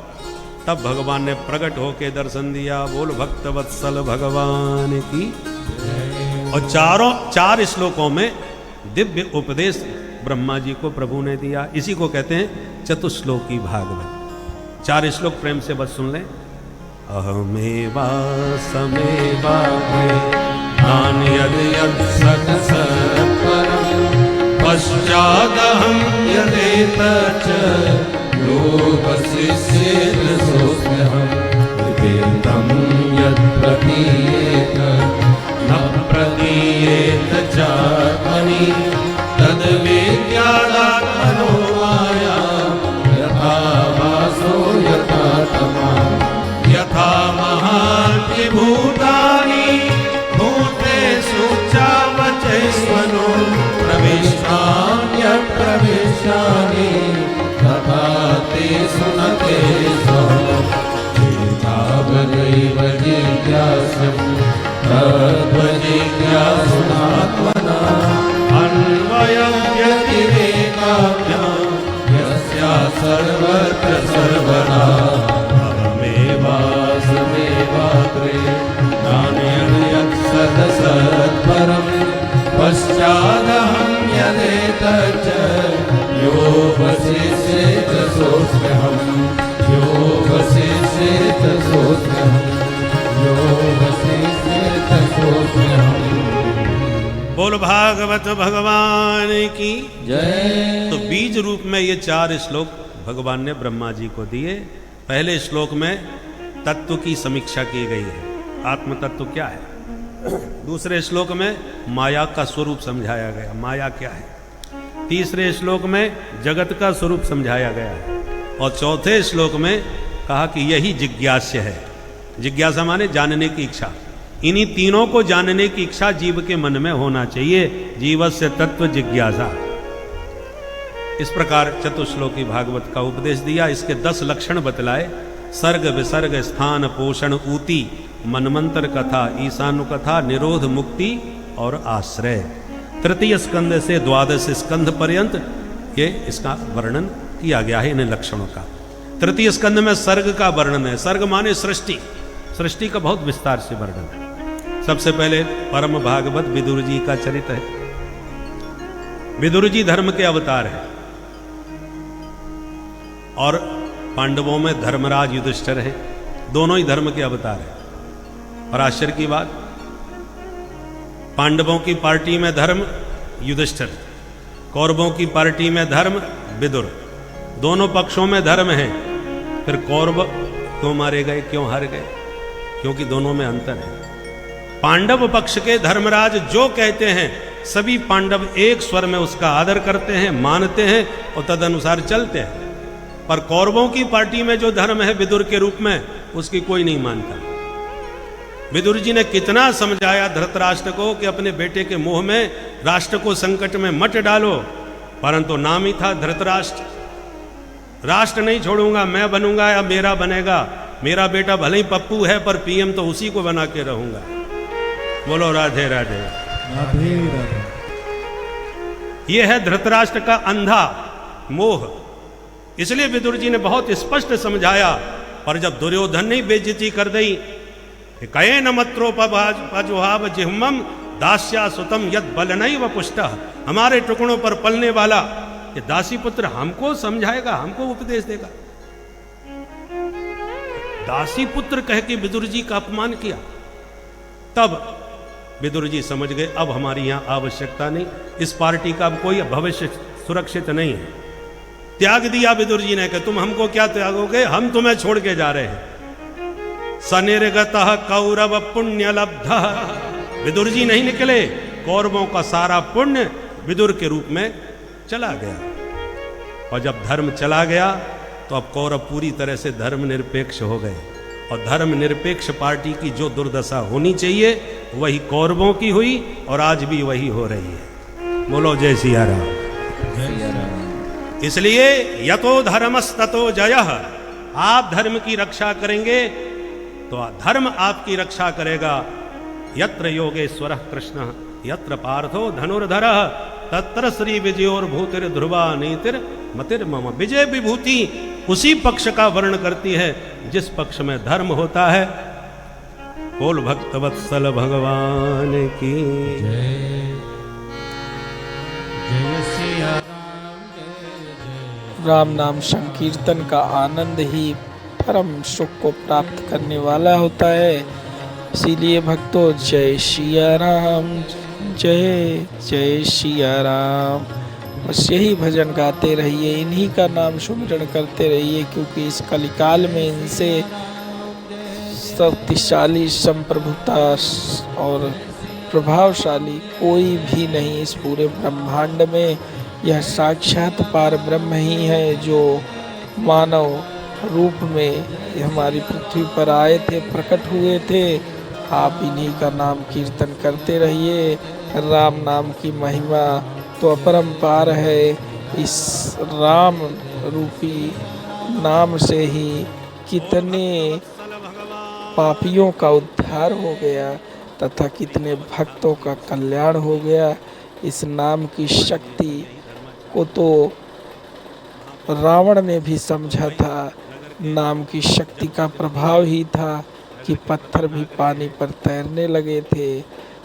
Speaker 2: तब भगवान ने प्रकट होके दर्शन दिया। बोल भक्त वत्सल भगवान की। और चार श्लोकों में दिव्य उपदेश ब्रह्मा जी को प्रभु ने दिया। इसी को कहते हैं चतुश्लोकी भागवत। 4 श्लोक प्रेम से बस सुन लें। अहमेवा समेवा नान्यद् सत् सत्परम् पश्चादहं यदेतच्च यो वसिष्येत सोऽस्म्यहम् विदितं यत् प्रतीयेत न प्रतीयेत चात्मनि तद्विद्यादात्मनो माया यथा वासो यथा तमा यथा महान्ति भूतानि भूतेषु चावचैस्वनो प्रविष्टान्य प्रविष्टानि तथा तेषु न तेषु तावदैव जिज्ञासं तद्वजिज्ञासुनात्मना अन्वयं व्यतिरेकाभ्यां यस्या सर्वत्र सर्वदा अहमेवासमेवाग्रे नान्यद् सत्परम् पश्चादहं यदेतच्च यो वसिष्येत सोऽस्म्यहम् यो वसिष्येत सोऽस्म्यहम् यो वसिष्येत सोऽस्म्यहम्। बोल भागवत भगवान की जय। तो बीज रूप में ये 4 श्लोक भगवान ने ब्रह्मा जी को दिए। पहले श्लोक में तत्व की समीक्षा की गई है, आत्म तत्व क्या है। दूसरे श्लोक में माया का स्वरूप समझाया गया, माया क्या है। तीसरे श्लोक में जगत का स्वरूप समझाया गया है, और चौथे श्लोक में कहा कि यही जिज्ञास्य है। जिज्ञासा माने जानने की इच्छा। इन्हीं तीनों को जानने की इच्छा जीव के मन में होना चाहिए। जीवस्य तत्व जिज्ञासा। इस प्रकार चतुश्लोकी भागवत का उपदेश दिया। इसके 10 लक्षण बतलाए। सर्ग विसर्ग स्थान पोषण ऊति मनमंत्र कथा ईशानु कथा निरोध मुक्ति और आश्रय। तृतीय स्कंद से 12 स्कंध पर्यंत ये इसका वर्णन किया गया है इन लक्षणों का। तृतीय स्कंद में सर्ग का वर्णन है। सर्ग माने सृष्टि, सृष्टि का बहुत विस्तार से वर्णन है। सबसे पहले परम भागवत विदुर जी का चरित्र है। विदुर जी धर्म के अवतार हैं और पांडवों में धर्मराज युधिष्ठिर हैं, दोनों ही धर्म के अवतार हैं। और आश्चर्य की बात, पांडवों की पार्टी में धर्म युधिष्ठिर, कौरवों की पार्टी में धर्म विदुर, दोनों पक्षों में धर्म है। फिर कौरव क्यों मारे गए, क्यों हार गए? क्योंकि दोनों में अंतर है। पांडव पक्ष के धर्मराज जो कहते हैं सभी पांडव एक स्वर में उसका आदर करते हैं, मानते हैं और तदनुसार चलते हैं। पर कौरवों की पार्टी में जो धर्म है विदुर के रूप में, उसकी कोई नहीं मानता। विदुर जी ने कितना समझाया धृतराष्ट्र को कि अपने बेटे के मुंह में राष्ट्र को संकट में मत डालो, परंतु नाम ही था धृतराष्ट्र। राष्ट्र नहीं छोड़ूंगा, मैं बनूंगा या मेरा बनेगा, मेरा बेटा भले ही पप्पू है पर पीएम तो उसी को बना के रहूंगा। बोलो राधे राधे।
Speaker 3: राधे राधे।
Speaker 2: यह है धृतराष्ट्र का अंधा मोह। इसलिए विदुर जी ने बहुत स्पष्ट समझाया। पर जब दुर्योधन ने बेइज्जती कर दी, कये न मत्रोपजुहाव जिह्मम दास्या सुतम यद बलनैव पुष्टः, हमारे टुकड़ों पर पलने वाला ये दासी पुत्र हमको समझाएगा, हमको उपदेश देगा। दासी पुत्र कह के विदुर जी का अपमान किया। तब विदुर जी समझ गए अब हमारी यहां आवश्यकता नहीं, इस पार्टी का अब कोई भविष्य सुरक्षित नहीं है। त्याग दिया विदुर जी ने कि तुम हमको क्या त्यागोगे, हम तुम्हें छोड़ के जा रहे हैं। सनिर्गतः कौरव पुण्य लब्धः, विदुर जी नहीं निकले, कौरवों का सारा पुण्य विदुर के रूप में चला गया। और जब धर्म चला गया तो अब कौरव पूरी तरह से धर्म निरपेक्ष हो गए। और धर्म निरपेक्ष पार्टी की जो दुर्दशा होनी चाहिए वही कौरवों की हुई और आज भी वही हो रही है। बोलो जय सिया राम। इसलिए यतो धर्मस्ततो जयः, आप धर्म की रक्षा करेंगे तो धर्म आपकी रक्षा करेगा। यत्र योगेश्वरः कृष्णः यत्र पार्थो धनुर्धरः तत्र श्री विजयोर भूतिर ध्रुवा नीतिर मतिर मम। विजय विभूति उसी पक्ष का वर्ण करती है जिस पक्ष में धर्म होता है। बोल भक्तवत्सल भगवान की
Speaker 3: जय। जय सिया राम, जय जय।
Speaker 1: राम नाम संकीर्तन का आनंद ही परम सुख को प्राप्त करने वाला होता है। इसीलिए भक्तों जय सिया राम, जय जय सिया राम। बस यही भजन गाते रहिए, इन्हीं का नाम सुमिरन करते रहिए, क्योंकि इस कलिकाल में इनसे शक्तिशाली संप्रभुता और प्रभावशाली कोई भी नहीं इस पूरे ब्रह्मांड में। यह साक्षात पार ब्रह्म ही है जो मानव रूप में हमारी पृथ्वी पर आए थे, प्रकट हुए थे। आप इन्हीं का नाम कीर्तन करते रहिए। राम नाम की महिमा तो अपरंपार है। इस राम रूपी नाम से ही कितने पापियों का उद्धार हो गया तथा कितने भक्तों का कल्याण हो गया। इस नाम की शक्ति को तो रावण ने भी समझा था। नाम की शक्ति का प्रभाव ही था कि पत्थर भी पानी पर तैरने लगे थे।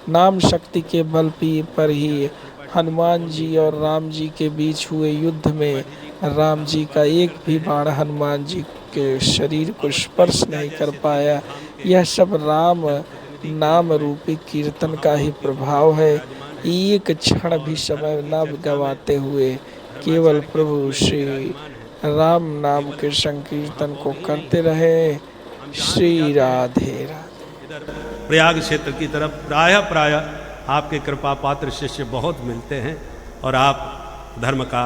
Speaker 1: नाम शक्ति के बल पर ही हनुमान जी और राम जी के बीच हुए युद्ध में राम जी का एक भी बाण हनुमान जी के शरीर को स्पर्श नहीं कर पाया। यह सब राम नाम रूपी कीर्तन का ही प्रभाव है। एक क्षण भी समय न गवाते हुए केवल प्रभु श्री राम नाम के संकीर्तन को करते रहे। श्री राधे राधे।
Speaker 2: प्रयाग क्षेत्र की तरफ प्राय आपके कृपा पात्र शिष्य बहुत मिलते हैं और आप धर्म का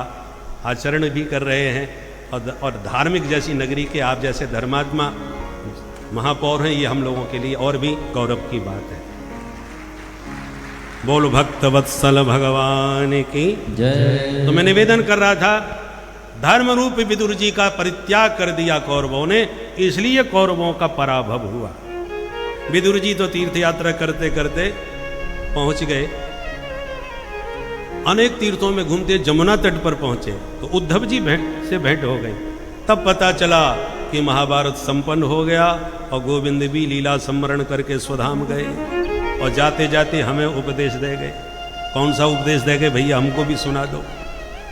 Speaker 2: आचरण भी कर रहे हैं और धार्मिक जैसी नगरी के आप जैसे धर्मात्मा महापौर हैं, ये हम लोगों के लिए और भी गौरव की बात है। बोलो भक्तवत्सल भगवान की
Speaker 3: जय।
Speaker 2: तो मैं निवेदन कर रहा था, धर्म रूप विदुर जी का परित्याग कर दिया कौरवों ने, इसलिए कौरवों का पराभव हुआ। विदुर जी तो तीर्थ यात्रा करते करते पहुंच गए, अनेक तीर्थों में घूमते जमुना तट पर पहुंचे तो उद्धव जी से भेंट हो गई। तब पता चला कि महाभारत संपन्न हो गया और गोविंद भी लीला स्मरण करके स्वधाम गए और जाते जाते हमें उपदेश दे गए। कौन सा उपदेश देंगे भैया, हमको भी सुना दो।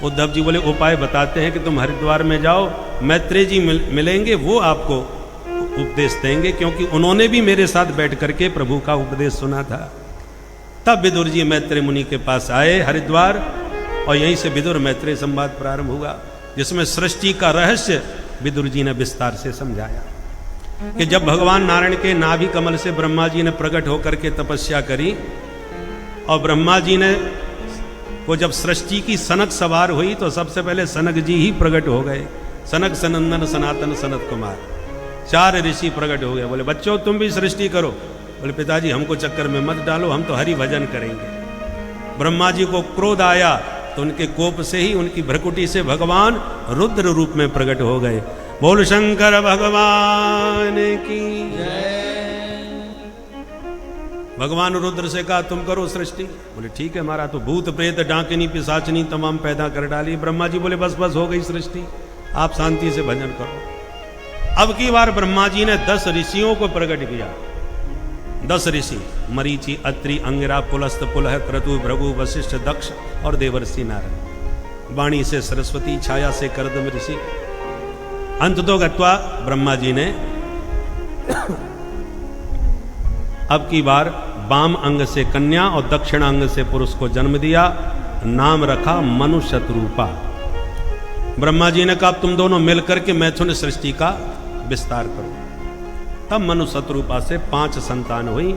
Speaker 2: उद्धव जी बोले उपाय बताते हैं कि तुम हरिद्वार में जाओ, मैत्रेय जी मिलेंगे, वो आपको उपदेश देंगे, क्योंकि उन्होंने भी मेरे साथ बैठ करके प्रभु का उपदेश सुना था। तब विदुर जी मैत्रेय मुनि के पास आए हरिद्वार, और यहीं से विदुर मैत्रेय संवाद प्रारंभ हुआ, जिसमें सृष्टि का रहस्य विदुर जी ने विस्तार से समझाया कि जब भगवान नारायण के नाभि कमल से ब्रह्मा जी ने प्रकट होकर के तपस्या करी, और ब्रह्मा जी ने वो जब सृष्टि की सनक सवार हुई तो सबसे पहले सनक जी ही प्रकट हो गए। सनक सनंदन सनातन सनत कुमार, 4 ऋषि प्रकट हो गए। बोले बच्चों तुम भी सृष्टि करो। बोले पिताजी हमको चक्कर में मत डालो, हम तो हरि भजन करेंगे। ब्रह्मा जी को क्रोध आया तो उनके कोप से ही, उनकी भ्रकुटी से भगवान रुद्र रूप में प्रकट हो गए। बोल शंकर भगवान की जय। भगवान रुद्र से कहा तुम करो सृष्टि। बोले ठीक है हमारा, तो भूत प्रेत डाकिनी पिशाचनी तमाम पैदा कर डाली। ब्रह्मा जी बोले बस बस हो गई सृष्टि, आप शांति से भजन करो। अब की बार ब्रह्मा जी ने 10 ऋषियों को प्रकट किया। 10 ऋषि, मरीचि, अत्रि, अंगिरा, पुलस्त, पुलह, क्रतु, भृगु, वशिष्ठ, दक्ष और देवर्षि नारद। वाणी से सरस्वती, छाया से करदम ऋषि। अंत तो गत्वा ब्रह्मा जी ने अब की बार वाम अंग से कन्या और दक्षिण अंग से पुरुष को जन्म दिया। नाम रखा मनु शतरूपा। ब्रह्मा जी ने कहा तुम दोनों मिलकर के मैथुन सृष्टि का विस्तार करो। तब मनु शतरूपा से 5 संतान हुई,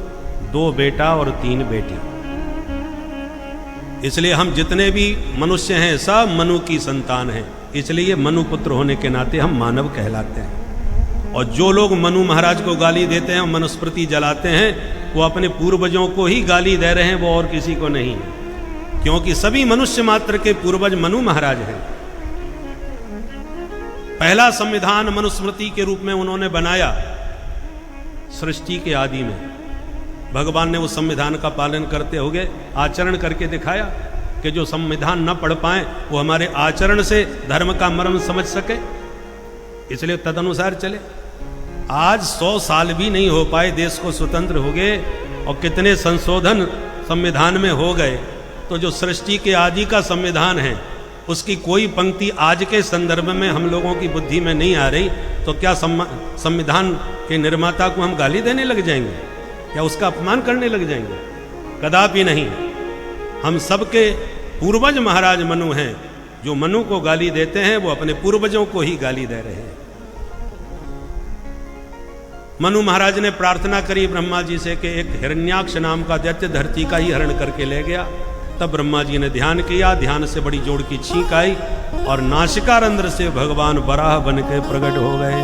Speaker 2: 2 बेटा और 3 बेटी। इसलिए हम जितने भी मनुष्य हैं सब मनु की संतान हैं, इसलिए मनु पुत्र होने के नाते हम मानव कहलाते हैं। और जो लोग मनु महाराज को गाली देते हैं, मनुस्मृति जलाते हैं, वो अपने पूर्वजों को ही गाली दे रहे हैं, वो और किसी को नहीं, क्योंकि सभी मनुष्य मात्र के पूर्वज मनु महाराज हैं। पहला संविधान मनुस्मृति के रूप में उन्होंने बनाया सृष्टि के आदि में। भगवान ने उस संविधान का पालन करते हुए आचरण करके दिखाया कि जो संविधान न पढ़ पाए वो हमारे आचरण से धर्म का मर्म समझ सके, इसलिए तदनुसार चले। आज 100 साल भी नहीं हो पाए देश को स्वतंत्र हो गए, और कितने संशोधन संविधान में हो गए। तो जो सृष्टि के आदि का संविधान है उसकी कोई पंक्ति आज के संदर्भ में हम लोगों की बुद्धि में नहीं आ रही, तो क्या संविधान के निर्माता को हम गाली देने लग जाएंगे, क्या उसका अपमान करने लग जाएंगे? कदापि नहीं। हम सबके पूर्वज महाराज मनु हैं। जो मनु को गाली देते हैं वो अपने पूर्वजों को ही गाली दे रहे हैं। मनु महाराज ने प्रार्थना करी ब्रह्मा जी से कि एक हिरण्याक्ष नाम का दैत्य धरती का ही हरण करके ले गया। तब ब्रह्मा जी ने ध्यान किया, ध्यान से बड़ी जोर की छींक आई और नासिका रंध्र से भगवान वराह बन के प्रकट हो गए।